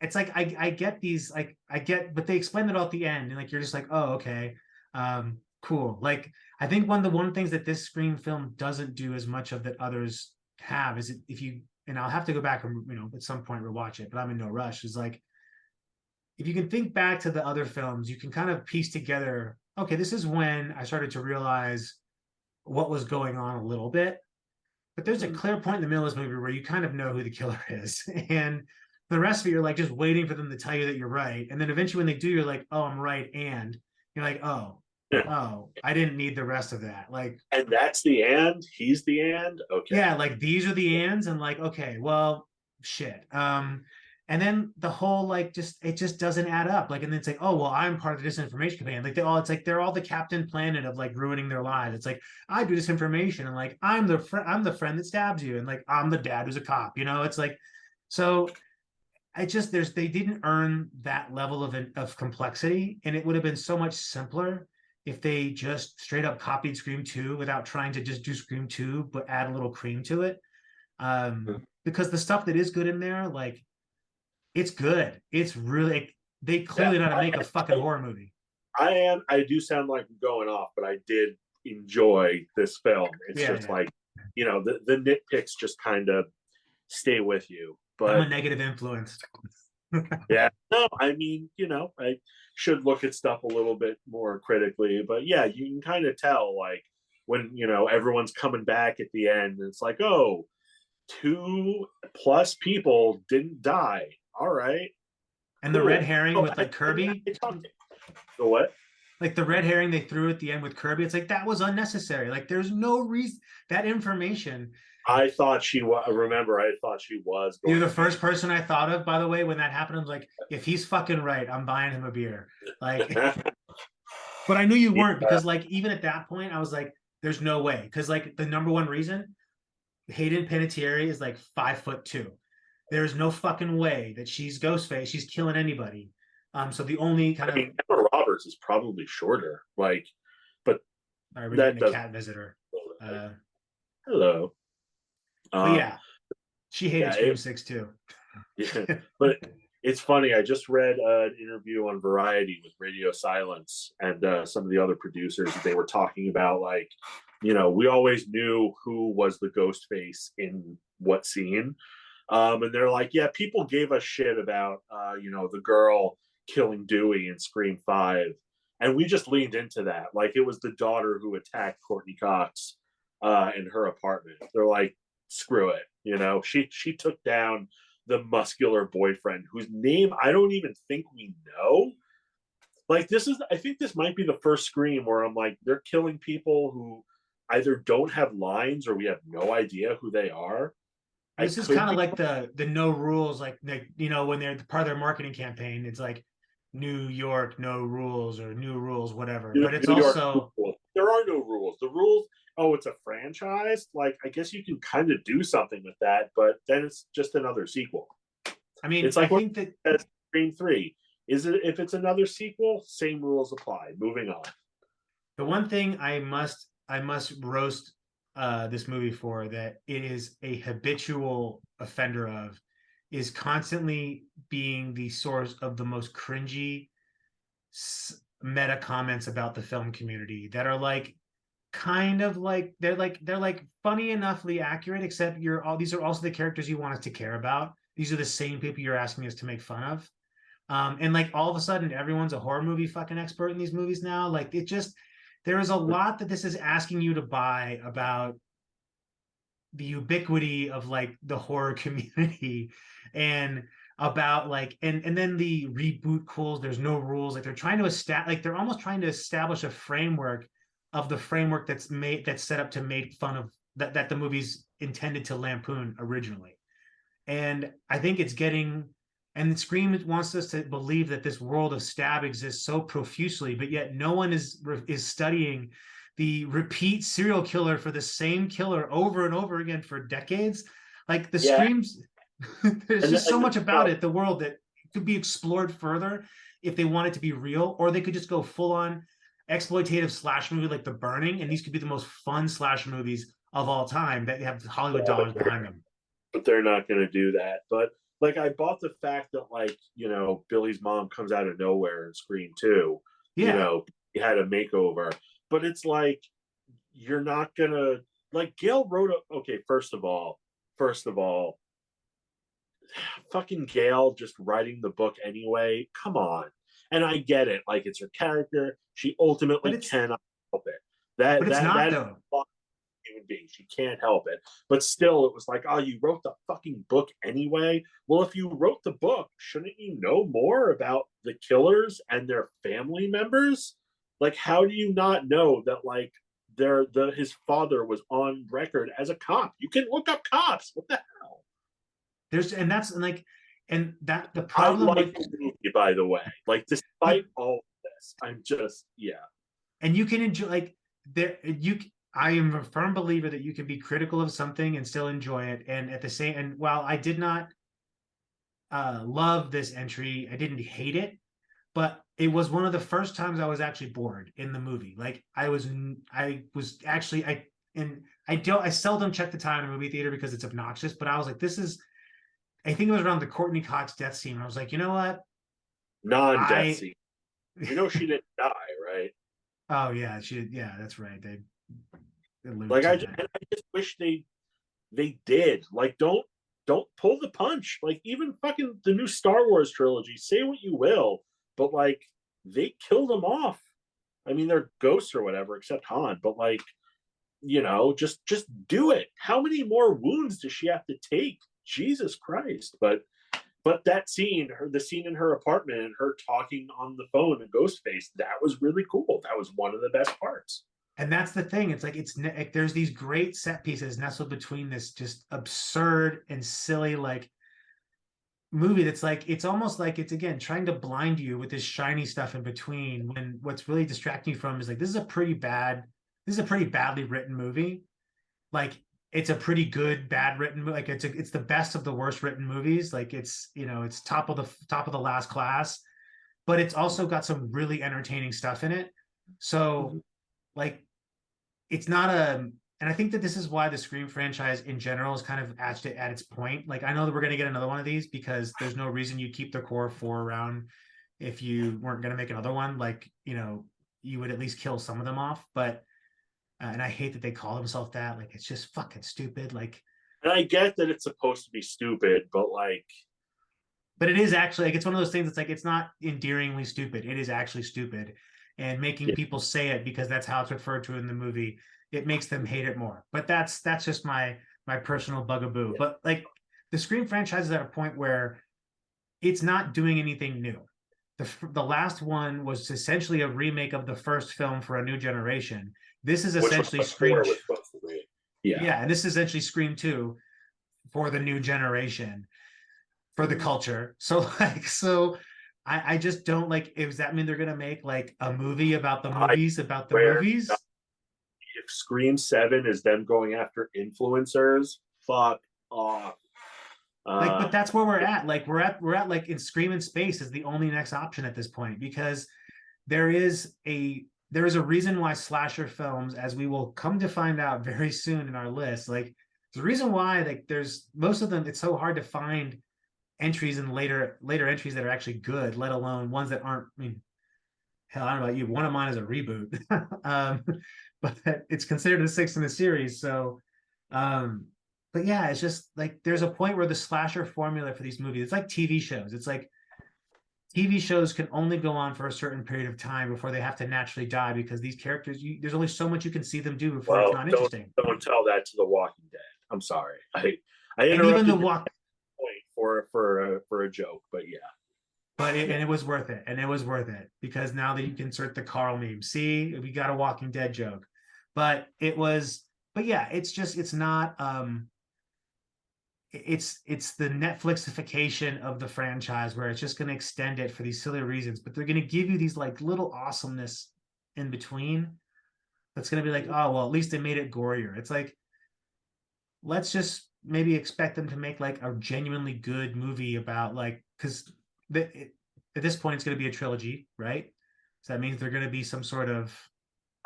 it's like I get these like I get but they explain it all at the end and like you're just like, oh, okay, cool. Like I think one of the one things that this Scream film doesn't do as much of that others have is if you, and I'll have to go back and at some point rewatch it, but I'm in no rush, is like if you can think back to the other films you can kind of piece together, okay, this is when I started to realize what was going on a little bit, but there's a clear point in the middle of this movie where you kind of know who the killer is. And the rest of it, you're like just waiting for them to tell you that you're right. And then eventually when they do, you're like, oh, I'm right. And you're like, oh, Yeah. I didn't need the rest of that. Like, And that's the and. He's the and. Okay. yeah, like these are the ands, and like, okay, well, shit. And then the whole like just it just doesn't add up. Like, and then it's like, oh well, I'm part of the disinformation campaign. Like they all, it's like they're all the Captain Planet of like ruining their lives. It's like I do disinformation, and like I'm the friend that stabs you, and like I'm the dad who's a cop. You know, it's like so. I just they didn't earn that level of complexity, and it would have been so much simpler if they just straight up copied Scream 2 without trying to just do Scream 2 but add a little cream to it. Because the stuff that is good in there, like it's good. It's really they Yeah, clearly know how to make a fucking horror movie. I do sound like I'm going off, but I did enjoy this film. It's Yeah, just yeah. like, the nitpicks just kind of stay with you. I'm a But negative influence. yeah, no, I mean, I should look at stuff a little bit more critically. But yeah, you can kind of tell, like, when, everyone's coming back at the end, and it's like, oh, 2+ people didn't die. All right, And the red cool. herring Oh, with like Kirby, I talked. The what? like the red herring they threw at the end with Kirby, it's like that was unnecessary. Like there's no reason that information. I thought she was. Remember, I thought she was You're going the to first be. person I thought of, by the way, when that happened. I was like, if he's fucking right, I'm buying him a beer. Like, but I knew you weren't Yeah, because, like, even at that point, I was like, there's no way. Because, like, the number one reason Hayden Panettiere is like 5'2". There's no fucking way that she's Ghostface. She's killing anybody. So the only kind I of mean, Emma Roberts is probably shorter. Like, but all right, we're getting that a doesn't. cat visitor. Like, Uh, hello. but Um, yeah, she hated yeah, Scream 6 too. yeah, but it's funny. I just read an interview on Variety with Radio Silence and some of the other producers. They were talking about, like, we always knew who was the ghost face in what scene. And they're like, yeah, people gave us shit about, the girl killing Dewey in Scream 5. And we just leaned into that. Like, it was the daughter who attacked Courtney Cox in her apartment. They're like, screw it. She took down the muscular boyfriend whose name I don't even think we know. Like, I think this might be the first Scream where I'm like, they're killing people who either don't have lines or we have no idea who they are. I This is could kind of be. like the no rules, like you know when they're part of their marketing campaign. It's like New York, no rules, or new rules, whatever. But it's New York also, rules. There are no rules. The rules, oh, it's a franchise. Like, I guess you can kind of do something with that, but then it's just another sequel. I mean, It's I like what think that Scream 3. Is it, if it's another sequel, same rules apply. Moving on. the one thing I must roast this movie for that it is a habitual offender of is constantly being the source of the most cringy meta comments about the film community that are like kind of like they're like funny enoughly accurate, except you're all these are also the characters you want us to care about. These are the same people you're asking us to make fun of. And like all of a sudden everyone's a horror movie fucking expert in these movies now. Like it just there is a lot that this is asking you to buy about the ubiquity of like the horror community and about like and then the reboot calls there's no rules, like they're trying to establish, like they're almost trying to establish a framework of the framework that's set up to make fun of that the movie's intended to lampoon originally. And I think it's getting, and Scream wants us to believe that this world of stab exists so profusely, but yet no one is studying the repeat serial killer for the same killer over and over again for decades. Like the Yeah, Screams, there's just so and much about it, the world, that could be explored further if they want it to be real, or they could just go full on exploitative slash movie like The Burning, and these could be the most fun slash movies of all time that have Hollywood dollars behind them. but they're not going to do that. But, like, I bought the fact that, like, Billy's mom comes out of nowhere in Scream 2. Yeah, He had a makeover, but it's like, you're not gonna, like, Gail wrote okay, first of all, fucking Gail just writing the book anyway. Come on. And I get it, like, it's her character. She but ultimately it's cannot help it. but That it's that not that is though. a human being. She can't help it. But still, it was like, oh, you wrote the fucking book anyway. Well, if you wrote the book, shouldn't you know more about the killers and their family members? Like, how do you not know that, like, his father was on record as a cop? You can look up cops. What the hell? There's and that's and like and that the I problem like with, the movie, by the way. Like, but despite all of this, I'm just, yeah. and you can enjoy like there you I am a firm believer that you can be critical of something and still enjoy it. And at the same, and while I did not love this entry, I didn't hate it, but it was one of the first times I was actually bored in the movie. Like I was actually and I seldom check the time in a movie theater because it's obnoxious, but I was like, this is, I think it was around the Courtney Cox death scene. And I was like, you know what? Non-death I scene. You know she didn't die, right? oh yeah, yeah, that's right. They allude Like, to that. I just wish they did. Like, don't pull the punch. Like, even fucking the new Star Wars trilogy, say what you will, but like, they killed them off. I mean, they're ghosts or whatever, except Han, but like, just do it. How many more wounds does she have to take? Jesus Christ. But that scene, the scene in her apartment and her talking on the phone to Ghostface, that was really cool. That was one of the best parts. And that's the thing. It's like there's these great set pieces nestled between this just absurd and silly like movie that's like, it's almost like it's again trying to blind you with this shiny stuff in between, when what's really distracting you from is like, this is a pretty badly written movie. Like, it's a pretty good bad written movie. Like, it's the best of the worst written movies. Like, it's, it's top of the last class, but it's also got some really entertaining stuff in it. So like, it's not a, and I think that this is why the Scream franchise in general is kind of at its point. Like, I know that we're going to get another one of these because there's no reason you keep the core four around if you weren't going to make another one. Like, you would at least kill some of them off. But and I hate that they call themselves that. Like, it's just fucking stupid. Like, And I get that it's supposed to be stupid, but like, but it is actually like, it's one of those things that's like, it's not endearingly stupid. It is actually stupid. And making yeah, people say it because that's how it's referred to in the movie, it makes them hate it more. But that's just my personal bugaboo. yeah. But like, the Scream franchise is at a point where it's not doing anything new. The last one was essentially a remake of the first film for a new generation. This is Which was essentially what Scream. 4 was supposed to be. Yeah. Yeah, and this is essentially Scream 2 for the new generation, for the culture. So like, I just don't like, does that mean they're gonna make like a movie about the I movies about the swear, movies? if Scream 7 is them going after influencers, fuck off. Like, but that's where we're Yeah. at. Like, we're at like, in Scream in Space is the only next option at this point, because there is a reason why slasher films, as we will come to find out very soon in our list, like there's a reason why, like, there's most of them, it's so hard to find entries in later entries that are actually good, let alone ones that aren't. I mean, hell, I don't know about you, one of mine is a reboot. But it's considered the sixth in the series. So but yeah, it's just like, there's a point where the slasher formula for these movies, it's like TV shows. It's like TV shows can only go on for a certain period of time before they have to naturally die, because these characters, there's only so much you can see them do before it's Well, not don't interesting. don't tell that to The Walking Dead. I'm sorry. I And even the interrupted your walk, point for a joke, but yeah, and yeah. it was worth it, and it was worth it, because now that you can insert the Carl meme, see, we got a Walking Dead joke. But it was, but yeah, it's just, it's not it's the Netflixification of the franchise, where it's just going to extend it for these silly reasons, but they're going to give you these like little awesomeness in between. That's going to be like, oh well, at least they made it gorier. It's like, let's just maybe expect them to make like a genuinely good movie about, like, because at this point it's going to be a trilogy, right? So that means they're going to be some sort of,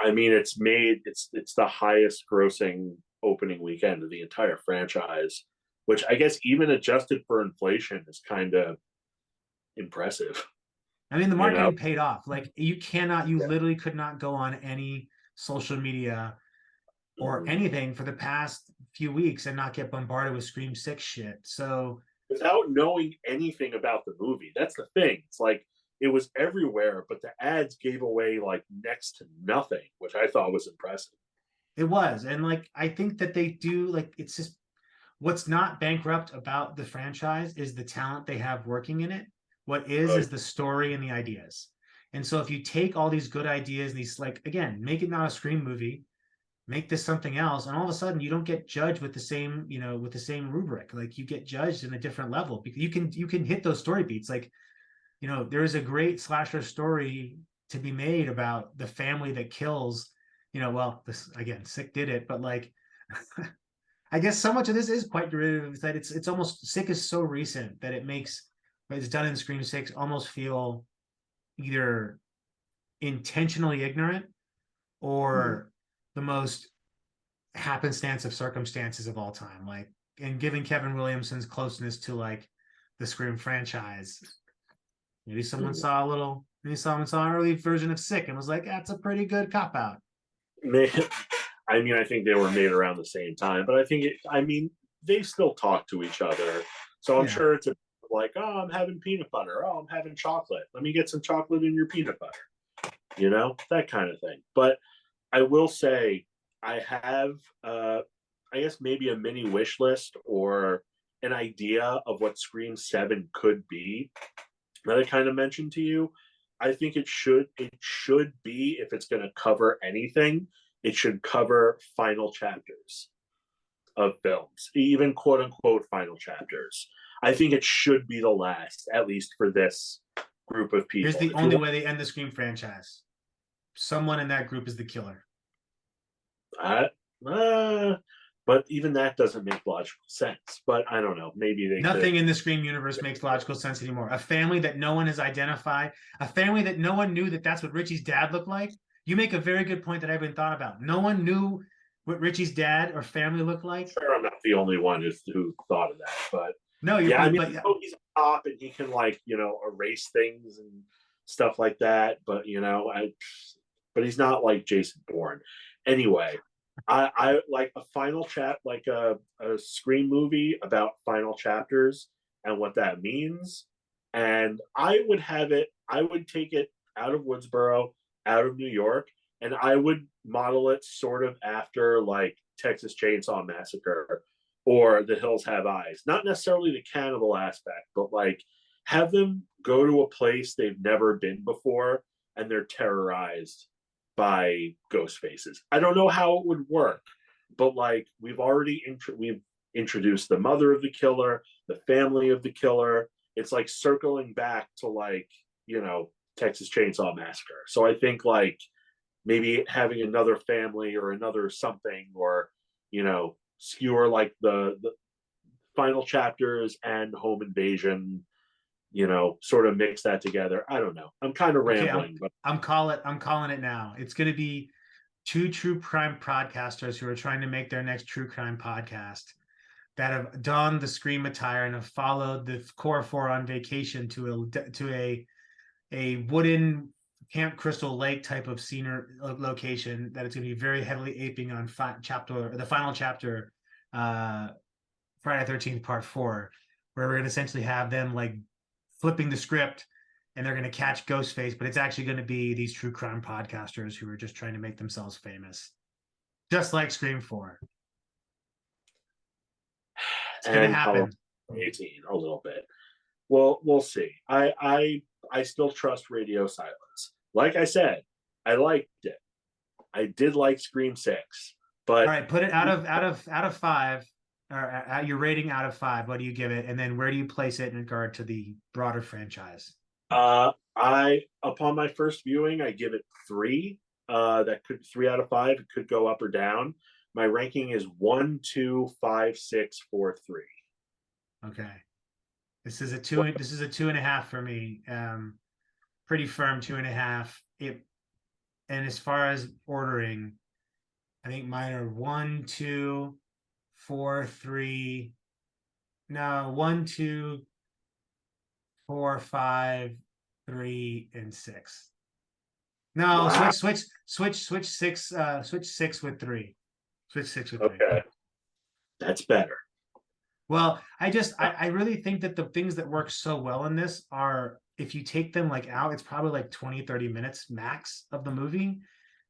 I mean, it's the highest grossing opening weekend of the entire franchise, which I guess even adjusted for inflation is kind of impressive. I mean, the You know? marketing paid off. Like, you Yeah. literally could not go on any social media or Mhm. anything for the past few weeks and not get bombarded with Scream 6 shit. So Without knowing anything about the movie. That's the thing. It's like it was everywhere, but the ads gave away like next to nothing, which I thought was impressive. it was. And like, I think that they do, like, it's just, what's not bankrupt about the franchise is the talent they have working in it. What is the story and the ideas. And so if you take all these good ideas, these, like, again, make it not a Scream movie, make this something else, and all of a sudden you don't get judged with the same, with the same rubric. Like you get judged in a different level because you can hit those story beats. Like, there is a great slasher story to be made about the family that kills, well, this again, Sick did it, but like I guess so much of this is quite derivative that it's almost, Sick is so recent that it makes what it's done in Scream 6 almost feel either intentionally ignorant or the most happenstance of circumstances of all time. Like, and given Kevin Williamson's closeness to like the Scream franchise, maybe someone saw an early version of Sick and was like, that's a pretty good cop out. I mean, I think they were made around the same time, but I mean, they still talk to each other. So I'm sure it's like, oh, I'm having peanut butter. Oh, I'm having chocolate. Let me get some chocolate in your peanut butter. That kind of thing. But I will say I have, I guess maybe a mini wish list or an idea of what Scream 7 could be that I kind of mentioned to you. I think it should be, if it's going to cover anything, it should cover final chapters of films, even quote unquote final chapters. I think it should be the last, at least for this group of people. Here's the only way they end the Scream franchise. Someone in that group is the killer. But even that doesn't make logical sense. But I don't know. Maybe nothing in the Scream universe makes logical sense anymore. A family that no one has identified, a family that no one knew that's what Richie's dad looked like. You make a very good point that I haven't thought about. No one knew what Richie's dad or family looked like. Sure, I'm not the only one who thought of that, but no, you're yeah, I mean, he's a cop and he can erase things and stuff like that. But but he's not like Jason Bourne. Anyway, I like a final like a Scream movie about final chapters and what that means. And I would take it out of Woodsboro, out of New York, and I would model it sort of after like Texas Chainsaw Massacre or The Hills Have Eyes. Not necessarily the cannibal aspect, but like have them go to a place they've never been before and they're terrorized by ghost faces. I don't know how it would work, but like we've introduced the mother of the killer, the family of the killer. It's like circling back to like, Texas Chainsaw Massacre. So I think like maybe having another family or another something, or skewer like the final chapters and home invasion, sort of mix that together. I don't know. I'm kind of rambling, but I'm calling it now. It's going to be two true crime podcasters who are trying to make their next true crime podcast that have donned the Scream attire and have followed the core four on vacation to a wooden Camp Crystal Lake type of scenery location that it's going to be very heavily aping on the final chapter, Friday the 13th Part 4, where we're going to essentially have them like flipping the script and they're going to catch Ghostface, but it's actually going to be these true crime podcasters who are just trying to make themselves famous, just like Scream 4. It's going to happen. 18 a little bit. Well, we'll see. I still trust Radio Silence. Like I said, I liked it. I did like Scream 6, but all right, put it out of 5, or at your rating out of 5. What do you give it, and then where do you place it in regard to the broader franchise? Upon my first viewing, I give it 3. That could 3 out of 5. It could go up or down. My ranking is 1, 2, 5, 6, 4, 3. Okay. This is a 2. This is a 2.5 for me. Pretty firm 2.5. And as far as ordering, I think mine are 1, 2, 4, 3. No, 1, 2, 4, 5, 3, and 6. No, wow. Switch 6. Switch 6 with 3. Switch 6 with 3. Okay, that's better. Well, I really think that the things that work so well in this are, if you take them like out, it's probably like 20-30 minutes max of the movie,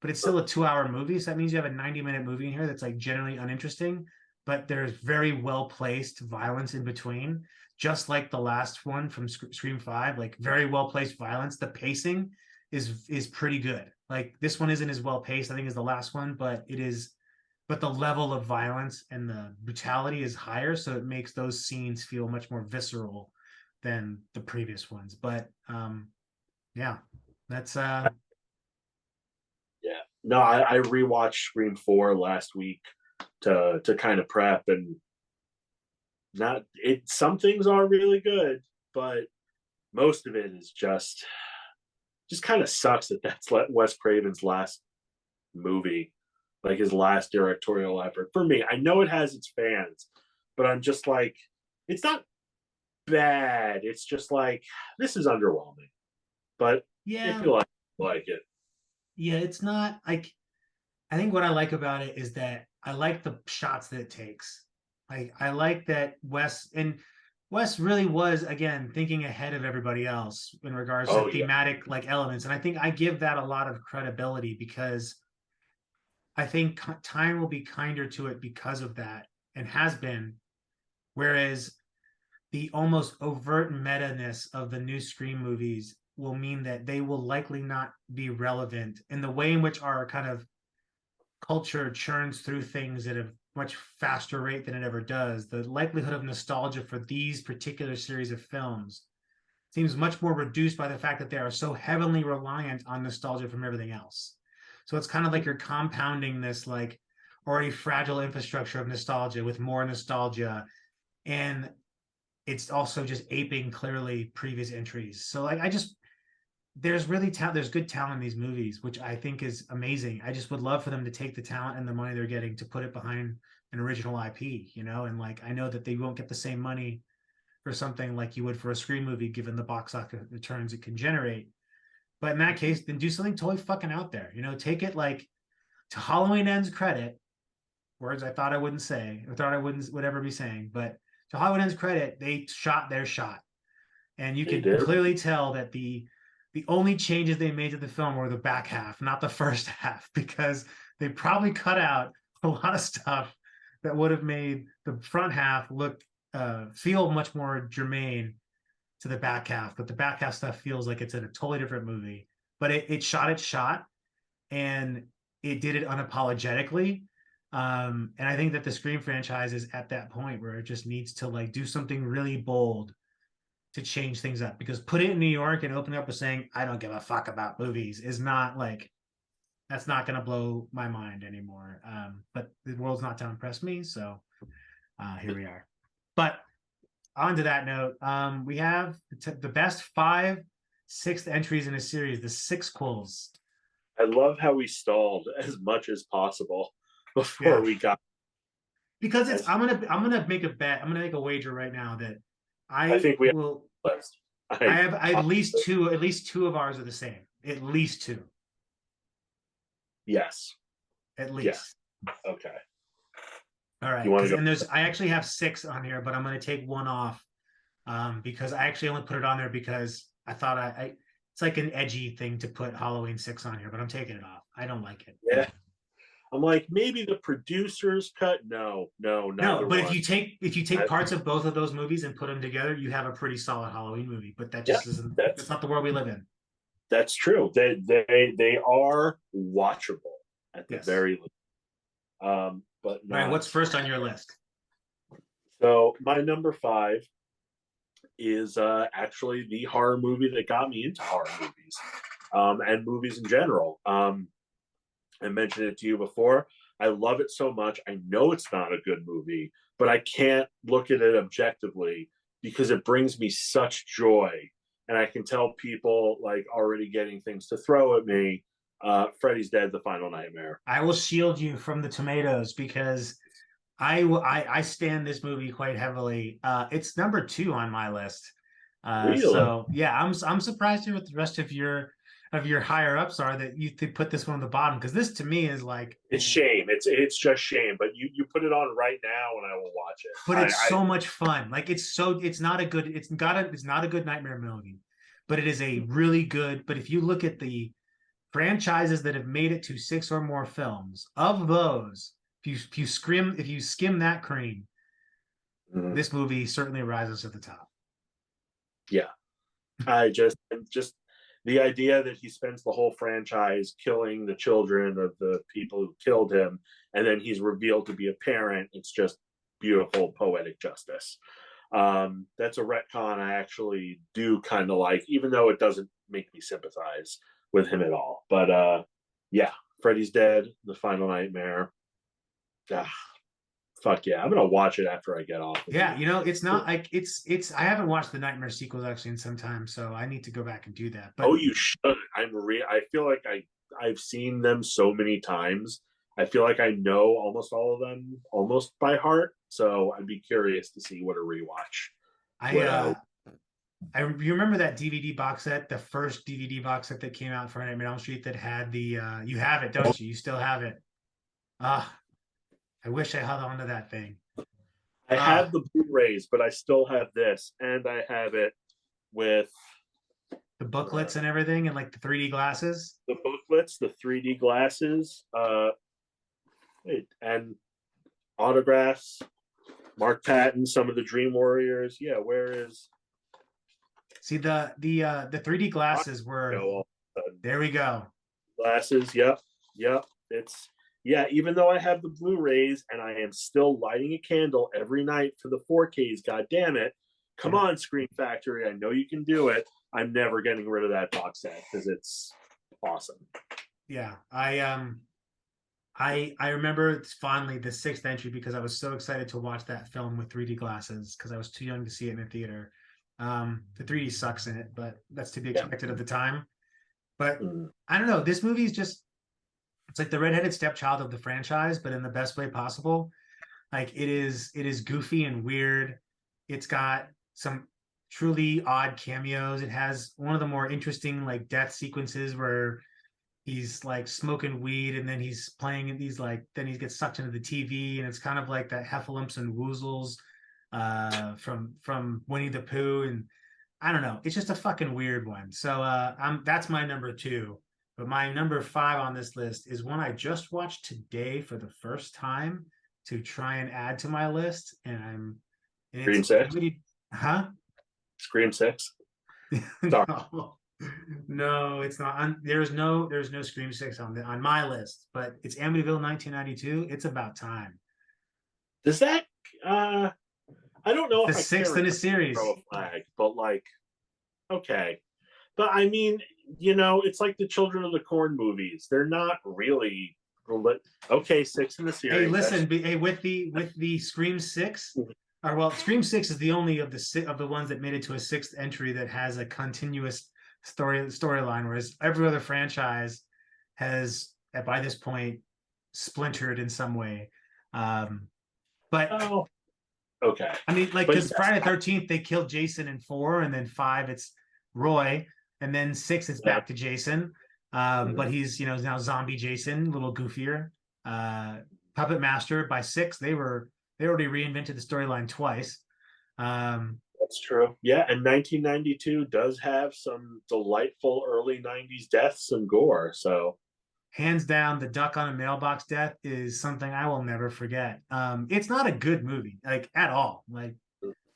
but it's still a 2-hour movie. So that means you have a 90-minute movie in here that's like generally uninteresting, but there's very well placed violence in between, just like the last one from Scream 5, like very well placed violence. The pacing is pretty good. Like this one isn't as well paced, I think, as the last one, but it is but the level of violence and the brutality is higher, so it makes those scenes feel much more visceral than the previous ones. But yeah, that's Yeah. No, I rewatched Scream 4 last week to kind of prep, and not it some things are really good, but most of it is just kind of sucks that that's Wes Craven's last movie, like his last directorial effort. For me, I know it has its fans, but I'm just like, it's not bad. It's just like, this is underwhelming. But if yeah, you like it, yeah, it's not like, I think what I like about it is that I like the shots that it takes. Like I like that Wes really was again thinking ahead of everybody else in regards to oh yeah, thematic like elements, and I think I give that a lot of credibility because I think time will be kinder to it because of that, and has been. Whereas the almost overt meta-ness of the new Scream movies will mean that they will likely not be relevant in the way in which our kind of culture churns through things at a much faster rate than it ever does. The likelihood of nostalgia for these particular series of films seems much more reduced by the fact that they are so heavily reliant on nostalgia from everything else. So it's kind of like you're compounding this like already fragile infrastructure of nostalgia with more nostalgia, and it's also just aping clearly previous entries. So like I just there's really there's good talent in these movies, which I think is amazing. I just would love for them to take the talent and the money they're getting to put it behind an original IP, you know, and like I know that they won't get the same money for something like you would for a Scream movie, given the box office returns it can generate. But in that case, then do something totally fucking out there. You know, take it like to Halloween Ends credit, words I thought I wouldn't say, or thought I would ever be saying, but to Halloween Ends credit, they shot their shot. And you they could did. clearly tell that the only changes they made to the film were the back half, not the first half, because they probably cut out a lot of stuff that would have made the front half look feel much more germane to the back half. But the back half stuff feels like it's in a totally different movie. But it shot its shot, and it did it unapologetically. And I think that the Scream franchise is at that point where it just needs to like do something really bold to change things up, because put it in New York and open it up with saying I don't give a fuck about movies is not like, that's not going to blow my mind anymore. But the world's not to impress me, so here we are. But on to that note, we have the best five sixth entries in a series, the six-quels. I love how we stalled as much as possible before Yeah, we got. because it's As I'm gonna make a bet. I'm gonna make a wager right now that I I think we have will. a list. I have at least two of ours are the same. At least two. Yes, At yes. least. Okay. All right, You want because to go? and there's I actually have six on here, but I'm going to take one off because I actually only put it on there because I thought I it's like an edgy thing to put Halloween 6 on here, but I'm taking it off. I don't like it. Yeah. I'm like, maybe the producers cut. No, no, No, neither but if one. you take I, parts of both of those movies and put them together, you have a pretty solid Halloween movie. But that yeah, just isn't. That's that's not the world we live in. that's true. They are watchable at the Yes. very least. But All right. not. What's first on your list? So my number five is actually the horror movie that got me into horror movies, and movies in general. I mentioned it to you before. I love it so much. I know it's not a good movie, but I can't look at it objectively because it brings me such joy. And I can tell people like already getting things to throw at me. Freddy's Dead, The Final Nightmare. I will shield you from the tomatoes because I stand this movie quite heavily. It's number two on my list. Really? So yeah, I'm surprised here what the rest of your higher ups are that you put this one on the bottom, because this to me is like, It's shame. It's just shame. But you put it on right now, and I will watch it. but it's so much fun. Like it's not a good it's not a good nightmare movie, but it is a really good. But if you look at the franchises that have made it to six or more films, of those, if you skim that cream, Mhm. this movie certainly rises to the top. Yeah. I just the idea that he spends the whole franchise killing the children of the people who killed him, and then he's revealed to be a parent, it's just beautiful poetic justice. That's a retcon I actually do kind of like, even though it doesn't make me sympathize with him at all. But yeah, Freddy's Dead, The Final Nightmare. Ah, fuck yeah, I'm gonna watch it after I get off. Yeah, it's not like it's I haven't watched the Nightmare sequels actually in some time, so I need to go back and do that. But Oh, you should. I feel like I've seen them so many times. I feel like I know almost all of them almost by heart. So I'd be curious to see what a rewatch I would. you remember that DVD box set, the first DVD box set that came out for Nightmare on Elm Street that had the you have it, don't you? You still have it. Ah, I wish I held on to that thing. I have the Blu-rays, but I still have this, and I have it with the booklets and everything, and like the 3D glasses. The booklets, the 3D glasses, and autographs. Mark Patton, some of the Dream Warriors. Yeah, where is? See the 3D glasses were. There we go. Glasses. Yep. It's even though I have the Blu-rays and I am still lighting a candle every night for the 4Ks. God damn it! Come on, Scream Factory. I know you can do it. I'm never getting rid of that box set because it's awesome. Yeah, I remember fondly the sixth entry because I was so excited to watch that film with 3D glasses because I was too young to see it in a theater. The 3D sucks in it, but that's to be expected at the time. But I don't know. This movie is just, it's like the redheaded stepchild of the franchise, but in the best way possible. Like it is goofy and weird. It's got some truly odd cameos. It has one of the more interesting like death sequences where he's like smoking weed and then he's playing these like then he gets sucked into the TV and it's kind of like that Heffalumps and Woozles from Winnie the Pooh, and I don't know, it's just a fucking weird one. So that's my number 2. But my number 5 on this list is one I just watched today for the first time to try and add to my list, and Scream 6. Huh? Scream 6. No, it's not. There's no Scream 6 on my list, but it's Amityville 1992. It's about time. Does that? I don't know the if I sixth in a series. Throw a flag, but like, okay, but I mean, it's like the Children of the Corn movies. They're not really okay. 6 in the series. Hey, listen, with the Scream 6. Or well, Scream 6 is the only of the ones that made it to a 6th entry that has a continuous storyline, whereas every other franchise has by this point splintered in some way. But okay, I mean, like, because Friday the 13th they killed Jason in 4, and then 5 it's Roy, and then 6 it's back to Jason. But he's now zombie Jason, a little goofier. Puppet Master by 6 they already reinvented the storyline twice. That's true. Yeah, and 1992 does have some delightful early 90s deaths and gore. So, hands down, the duck on a mailbox death is something I will never forget. It's not a good movie, like at all. Like,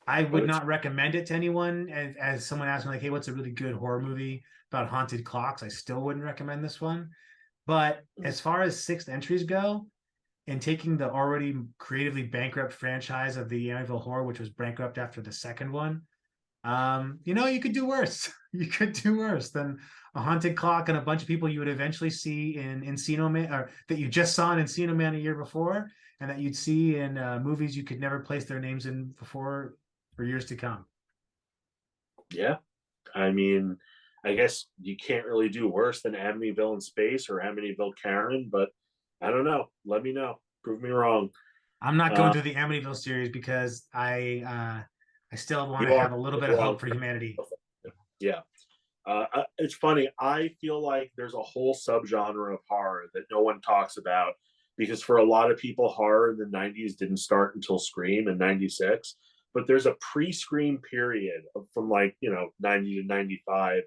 I would not recommend it to anyone. As someone asked me, like, "Hey, what's a really good horror movie about haunted clocks?" I still wouldn't recommend this one. But as far as 6th entries go, and taking the already creatively bankrupt franchise of the Amityville Horror, which was bankrupt after the second one, you could do worse. You could do worse than a haunted clock and a bunch of people you would eventually see in Encino Man, or that you just saw in Encino Man a year before, and that you'd see in movies you could never place their names in before for years to come. Yeah, I mean, I guess you can't really do worse than Amityville in Space or Amityville Karen, but I don't know. Let me know. Prove me wrong. I'm not going through the Amityville series because I still want to have a little bit of hope for humanity. Yeah. It's funny. I feel like there's a whole subgenre of horror that no one talks about because for a lot of people, horror in the 90s didn't start until Scream in 96. But there's a pre-Scream period from 90 to 95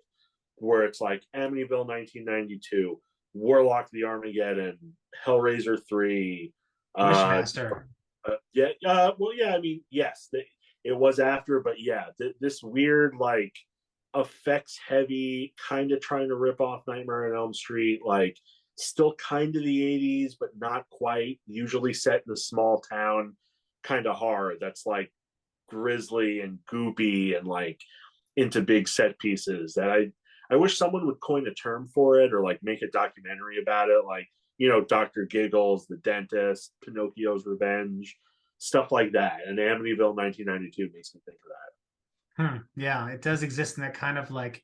where it's like Amityville 1992, Warlock the Armageddon, Hellraiser 3, Wishmaster. I mean, yes, it was after, but yeah, this weird effects heavy, kind of trying to rip off Nightmare on Elm Street, like still kind of the 80s, but not quite. Usually set in a small town kind of horror that's like grisly and goopy and like into big set pieces that I wish someone would coin a term for it or like make a documentary about it, like, you know, Dr. Giggles, The Dentist, Pinocchio's Revenge, stuff like that. And Amityville 1992 makes me think of that. Yeah, it does exist in that kind of like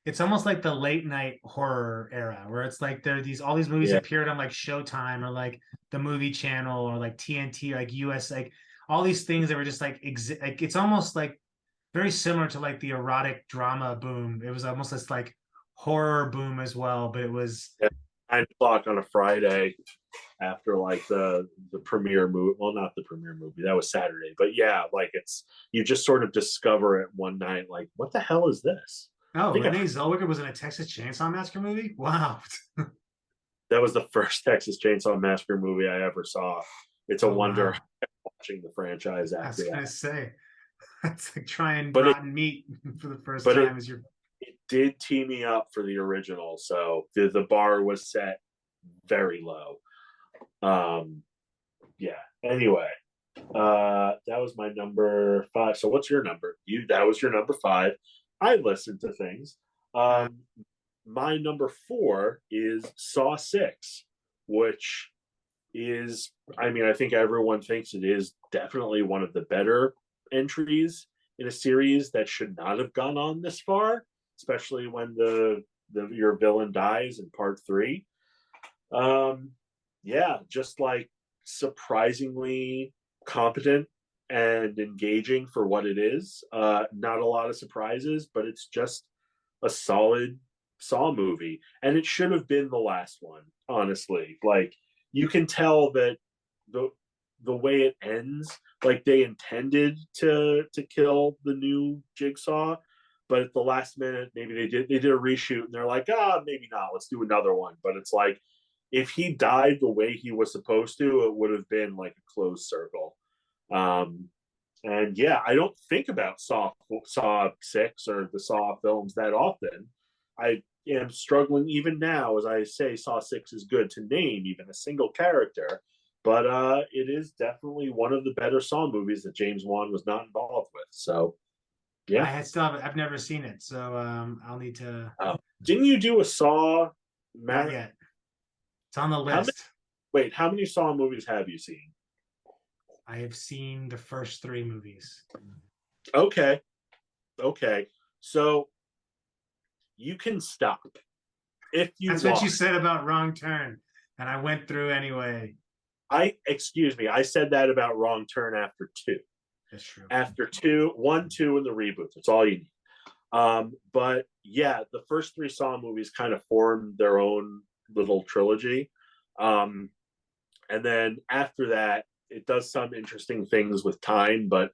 it's almost like the late night horror era where it's like there are these all these movies Yeah. appeared on like Showtime or like the movie channel or like TNT, like US, like all these things that were just like like it's almost like very similar to like the erotic drama boom. It was almost this like horror boom as well, but it was 9 o'clock on a Friday after like the premiere movie. Well, not the premiere movie. That was Saturday. But yeah, like it's you just sort of discover it one night, like, what the hell is this? I oh, think Renee Zellweger was in a Texas Chainsaw Massacre movie. Wow. that was the first Texas Chainsaw Massacre movie I ever saw. It's a Oh wonder wow. watching the franchise I was after gonna that. say that's like trying But rotten meat for the first but time as your it did tee me up for the original, so the bar was set very low. Um, yeah. Anyway, that was my number 5. So what's your number? That was your number 5. I listened to things. My number 4 is Saw 6, which is, I mean, I think everyone thinks it is definitely one of the better entries in a series that should not have gone on this far, especially when your villain dies in part 3. Yeah, just like surprisingly competent and engaging for what it is. Not a lot of surprises, but it's just a solid Saw movie, and it should have been the last one. Honestly, like you can tell that the way it ends, like they intended to kill the new Jigsaw, but at the last minute, maybe they did a reshoot, and they're like, maybe not. Let's do another one. But it's like if he died the way he was supposed to, it would have been like a closed circle. And yeah, I don't think about Saw 6 or the Saw films that often. I am struggling even now as I say Saw 6 is good to name even a single character, but it is definitely one of the better Saw movies that James Wan was not involved with. So yeah, I've never seen it, so I'll need to. didn't you do a Saw? Not yet. It's on the How many? list. Wait, how many Saw movies have you seen? I have seen the first 3 movies. Okay. So you can stop if you That's want. what you said about Wrong Turn, and I went through anyway. Excuse me, I said that about Wrong Turn after 2. That's true. After 2, 1, 2, and the reboot. That's all you need. But yeah, the first 3 Saw movies kind of formed their own little trilogy. And then after that, it does some interesting things with time, but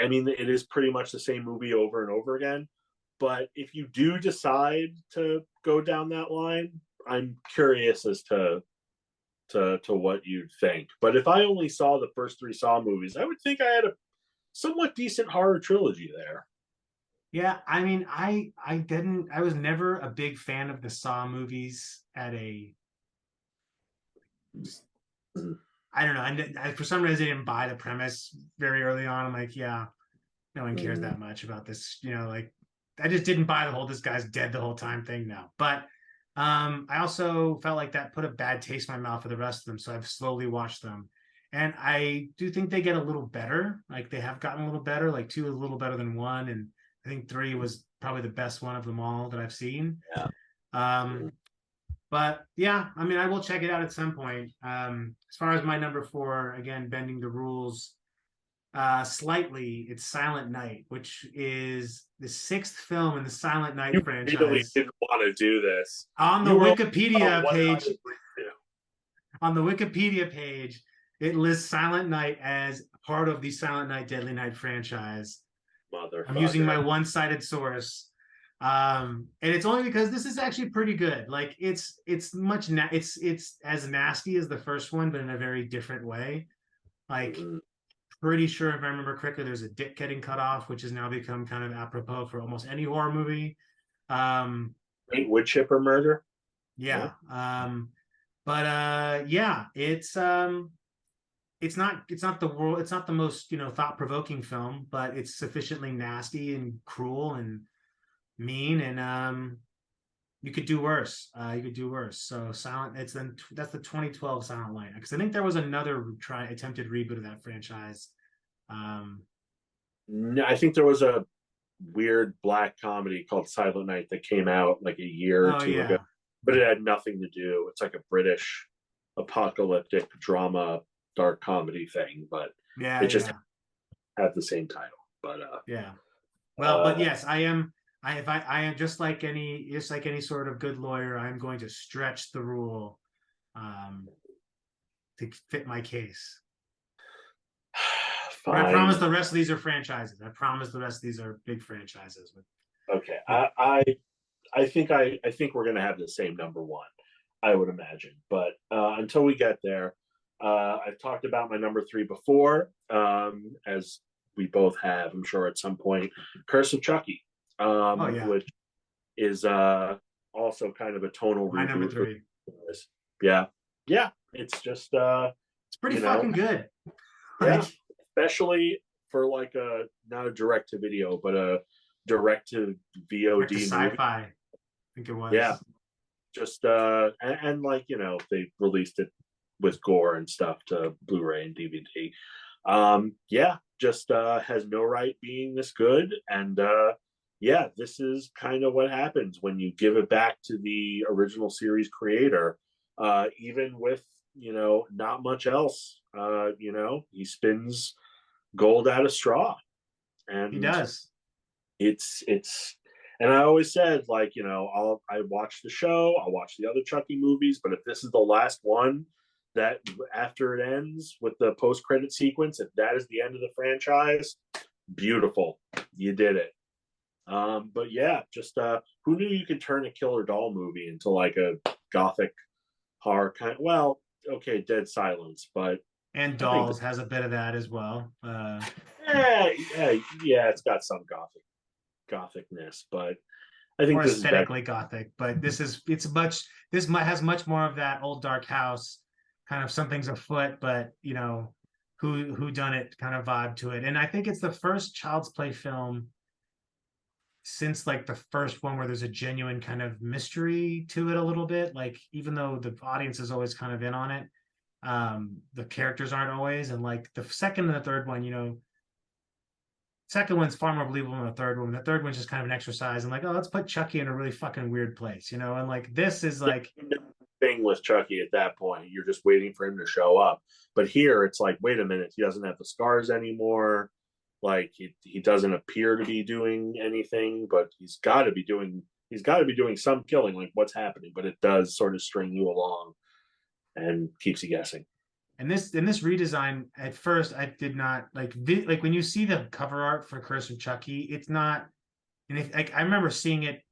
I mean, it is pretty much the same movie over and over again. But if you do decide to go down that line, I'm curious as to what you'd think. But if I only saw the first 3 Saw movies, I would think I had a somewhat decent horror trilogy there. Yeah, I mean, I was never a big fan of the Saw movies at a. I don't know. For some reason, I didn't buy the premise very early on. I'm like, yeah, no one cares that much about this. You know, like I just didn't buy the whole "this guy's dead the whole time" thing now. But I also felt like that put a bad taste in my mouth for the rest of them. So I've slowly watched them, and I do think they get a little better. Like they have gotten a little better. Like 2 is a little better than 1, and I think 3 was probably the best one of them all that I've seen. Yeah. But yeah, I mean, I will check it out at some point. As far as my number 4, again, bending the rules slightly, it's Silent Night, which is the 6th film in the Silent Night You franchise. really didn't want to do this. On the Wikipedia page, it lists Silent Night as part of the Silent Night Deadly Night franchise. I'm using my one-sided source. And it's only because this is actually pretty good. Like it's as nasty as the first one, but in a very different way. Like pretty sure, if I remember correctly, there's a dick getting cut off, which has now become kind of apropos for almost any horror movie. Great wood chipper murder. Yeah. But yeah, it's not the world, it's not the most, thought-provoking film, but it's sufficiently nasty and cruel and mean, and you could do worse. You could do worse. So Silent, that's the 2012 Silent Light, because I think there was another attempted reboot of that franchise. No, I think there was a weird black comedy called Silent Night that came out like a year or Oh two ago, yeah, but it had nothing to do. It's like a British apocalyptic drama, dark comedy thing, but yeah, it just yeah, had the same title. But yeah. Well, but yes, I am. I am just like any sort of good lawyer. I'm going to stretch the rule, um, to fit my case. But I promise fine. the rest of these are franchises. I promise the rest of these are big franchises. Okay. I think we're gonna have the same number one, I would imagine. But until we get there, I've talked about my number three before, as we both have, I'm sure at some point, Curse of Chucky, Oh yeah, which is also kind of a tonal my number reboot for three. this. Yeah, yeah. It's just It's pretty you know, fucking good. yeah, Like especially for like a not a direct to video, but a direct to back to VOD movie. sci-fi. I think it Yeah, was. just and like they released it with gore and stuff to Blu-ray and DVD. Yeah, just has no right being this good, and yeah, this is kind of what happens when you give it back to the original series creator, even with not much else. He spins gold out of straw, He and does. it's and I always said, like, I watch the show, I'll watch the other Chucky movies, but if this is the last one, that after it ends with the post credit sequence, if that is the end of the franchise, beautiful, you did it. But yeah, just who knew you could turn a killer doll movie into like a gothic horror kind of, well, okay, Dead Silence, but And I think Dolls has a bit of that as well. yeah, it's got some gothicness, but I think More this is better. aesthetically gothic, but this has much more of that old dark house kind of something's afoot, but who done it kind of vibe to it. And I think it's the first Child's Play film since like the first one where there's a genuine kind of mystery to it a little bit. Like even though the audience is always kind of in on it, the characters aren't always. And like the second and the third one, second one's far more believable than the third one. The third one's just kind of an exercise and like, oh, let's put Chucky in a really fucking weird place, and like this is like Thing with Chucky at that point. You're just waiting for him to show up. But here it's like, wait a minute, he doesn't have the scars anymore. Like he doesn't appear to be doing anything, but he's got to be doing some killing. Like what's happening? But it does sort of string you along and keeps you guessing. and this redesign at first I did not like when you see the cover art for Curse of Chucky, it's not, and like I remember seeing it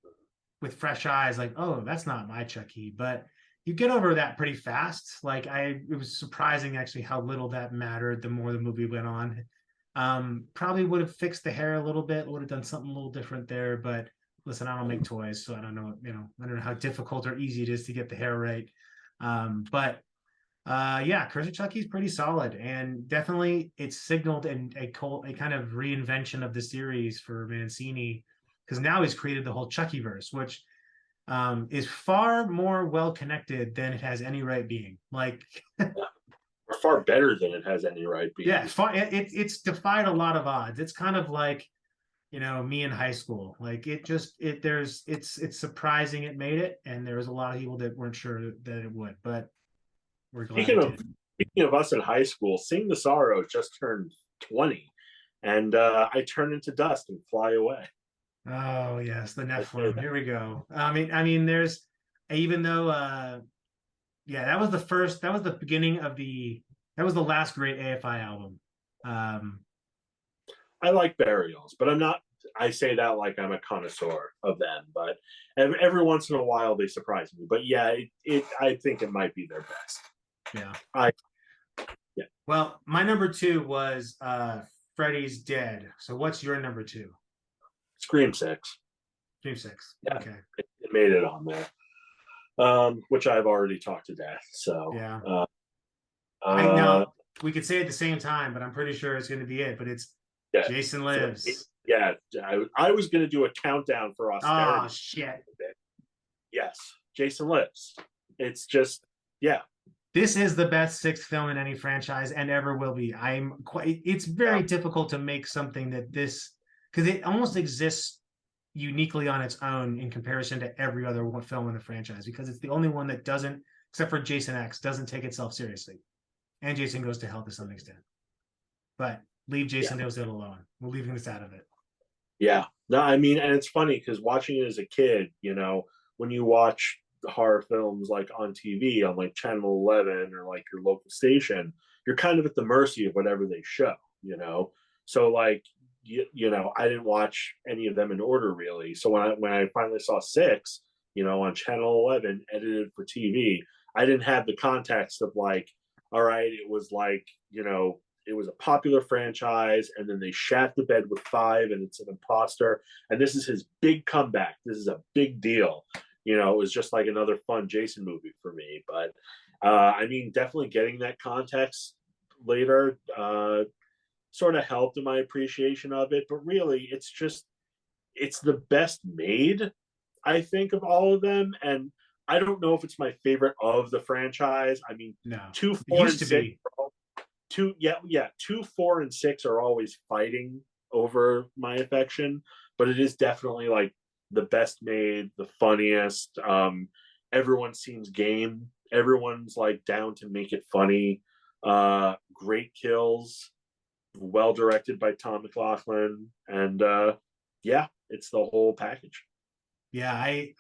with fresh eyes, like, oh, that's not my Chucky, but you get over that pretty fast. Like it was surprising actually how little that mattered the more the movie went on. Probably would have fixed the hair a little bit, would have done something a little different there, but listen, I don't make toys, so I don't know, I don't know how difficult or easy it is to get the hair right. But yeah, Curse of Chucky is pretty solid, and definitely it's signaled a kind of reinvention of the series for Mancini, because now he's created the whole Chuckyverse, which is far more well connected than it has any right being. Like, Or far better than it has any right being. yeah, it's defied a lot of odds. It's kind of like me in high school. Like it's surprising it made it, and there was a lot of people that weren't sure that it would, but we're glad Speaking it of did. speaking of us in high school, Sing the Sorrow just turned 20, and I turn into dust and fly away. Oh yes, the I say Nephilim. that. Here we go. I mean, there's even though yeah, that was the first, that was the beginning of that was the last great AFI album. Um I like burials, but I'm not. I say that like I'm a connoisseur of them, but every once in a while they surprise me. But yeah, I think it might be their best. yeah. I Well, my number two was Freddy's Dead. So what's your number two? Scream 6. Dream Six. Yeah, Okay. it made it on there. Which I've already talked to death. So Yeah. I uh know we could say at the same time, but I'm pretty sure it's going to be it. But it's yeah. Jason For me, Lives. yeah, I was gonna do a countdown for Oh austerity. shit! Yes, Jason Lives. It's just, yeah. This is the best sixth film in any franchise and ever will be. I'm quite. It's very difficult to make something that this because it almost exists uniquely on its own in comparison to every other film in the franchise because it's the only one that doesn't, except for Jason X, doesn't take itself seriously. And Jason Goes to Hell to some extent. But leave Yeah. Jason Goes to Hell alone. We're leaving this out of it. Yeah. No, I mean, and it's funny because watching it as a kid, when you watch horror films like on TV on like Channel 11 or like your local station, you're kind of at the mercy of whatever they show. So like, I didn't watch any of them in order really. So when I finally saw 6, on Channel 11 edited for TV, I didn't have the context of like, all right, it was like, it was a popular franchise, and then they shat the bed with 5, and it's an imposter. And this is his big comeback. This is a big deal. It was just like another fun Jason movie for me. But I mean, definitely getting that context later sort of helped in my appreciation of it. But really, it's the best made, I think, of all of them. And I don't know if it's my favorite of the franchise. I mean, No, 2, it 4, used and to 6 be. 2, 4, and 6 are always fighting over my affection, but it is definitely like the best made, the funniest. Everyone seems game. Everyone's like down to make it funny. Great kills, well directed by Tom McLaughlin, and yeah, it's the whole package. Yeah, I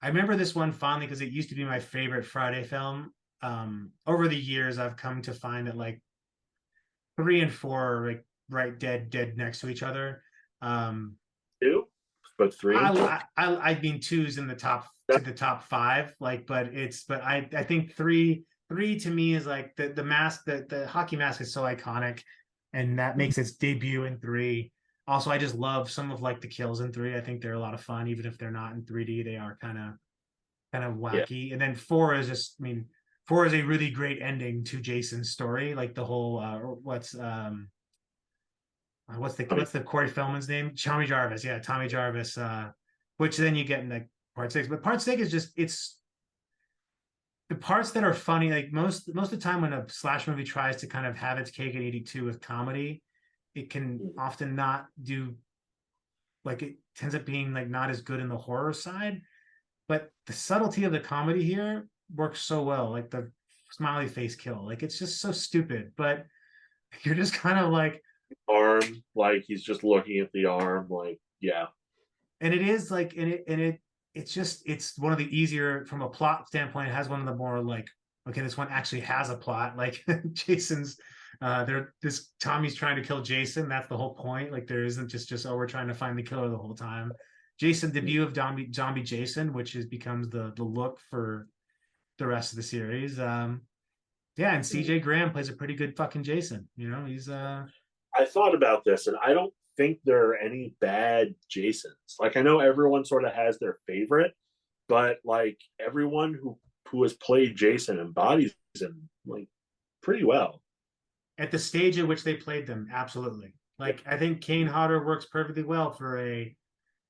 remember this one fondly because it used to be my favorite Friday film. Over the years, I've come to find that like 3 and 4 are like right dead next to each other. Um, 2, but 3 and 4. I mean two's in the top to the top five, like, but I think three to me is like the mask the hockey mask is so iconic, and that makes its debut in 3. Also, I just love some of like the kills in 3. I think they're a lot of fun, even if they're not in 3D. They are kind of Yeah, wacky. And then 4 is just, I mean, 4 is a really great ending to Jason's story. Like the whole I mean, what's the Corey Feldman's name? Tommy Jarvis. Yeah, Tommy Jarvis. Which then you get in like part 6. But part 6 is just it's the parts that are funny. Like most of the time when a slash movie tries to kind of have its cake and eat it too with comedy, it can often not do like it tends up being like not as good in the horror side. But the subtlety of the comedy here works so well. Like the smiley face kill. Like it's just so stupid, but you're just kind of like, arm, like he's just looking at the arm, like, yeah. and it is like, it's just, it's one of the easier from a plot standpoint. It has one of the more like, okay, this one actually has a plot. Like Jason's, this Tommy's trying to kill Jason. That's the whole point. Like there isn't just oh, we're trying to find the killer the whole time. Jason debut of zombie Jason, which is becomes the look for the rest of the series. Yeah, and CJ Graham plays a pretty good fucking Jason. He's I thought about this, and I don't think there are any bad Jasons. Like, I know everyone sort of has their favorite, but like everyone who has played Jason embodies him like pretty well. at the stage at which they played them, absolutely. Like I think Kane Hodder works perfectly well for a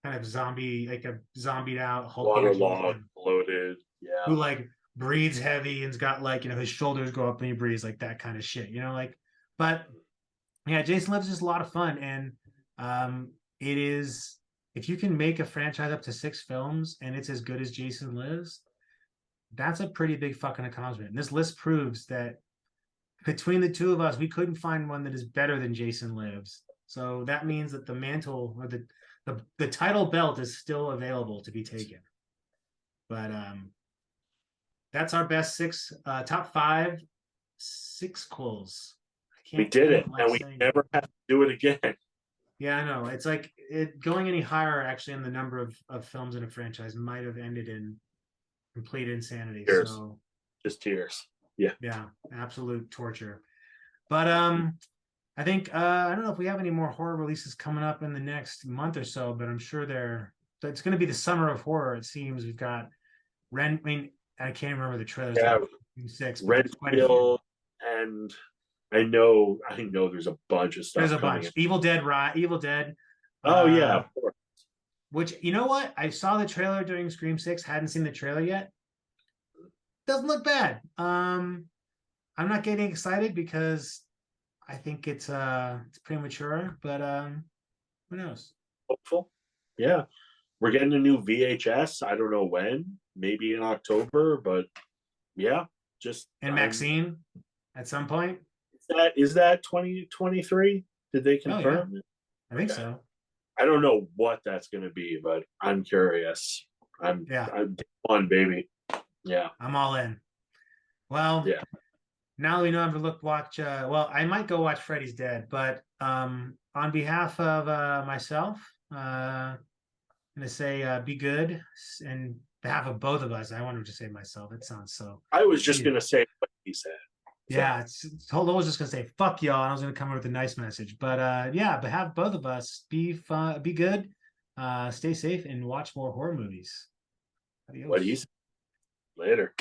kind of zombie, like a zombied out hulking Waterlogged, Jason bloated, who yeah. like breathes heavy and's got like his shoulders go up when he breathes, like that kind of shit. Like, but yeah, Jason Lives is just a lot of fun, and it is if you can make a franchise up to 6 films and it's as good as Jason Lives, that's a pretty big fucking accomplishment. And this list proves that between the two of us, we couldn't find one that is better than Jason Lives. So that means that the mantle or the title belt is still available to be taken. But that's our best 6 top 5 6quels. We did I it, don't like and we saying it. never have to do it again. Yeah, I know. It's like going any higher actually in the number of films in a franchise might have ended in complete insanity. Tears, So just tears. Yeah. yeah, absolute torture. But I think I don't know if we have any more horror releases coming up in the next month or so, but I'm sure it's going to be the summer of horror. It seems we've got I mean, I can't remember the trailers. Yeah, Six, but there's quite a few. Renfield, and I know there's a bunch of There's stuff a coming bunch. out. Evil Dead. Oh yeah, of course. Which you know what? I saw the trailer during Scream 6, hadn't seen the trailer yet. Doesn't look bad. I'm not getting excited because I think it's premature, but who knows? Hopeful. Yeah. We're getting a new VHS. I don't know when, maybe in October, but yeah, just And Maxine at some point. is that 2023? Did they Oh yeah, confirm? I think Okay. so. I don't know what that's going to be, but I'm curious. Yeah, I'm on, baby. Yeah. I'm all in. Well, Yeah. now we know how to watch. Well, I might go watch Freddy's Dead, but on behalf of myself, I'm gonna say be good, and behalf of both of us, I wanted to say myself. It sounds so. I was just going to say what he said. Yeah, I was just gonna say fuck y'all, and I was gonna come up with a nice message, but yeah, but have both of us be fun, be good, stay safe, and watch more horror movies. What he Adios. said. Later.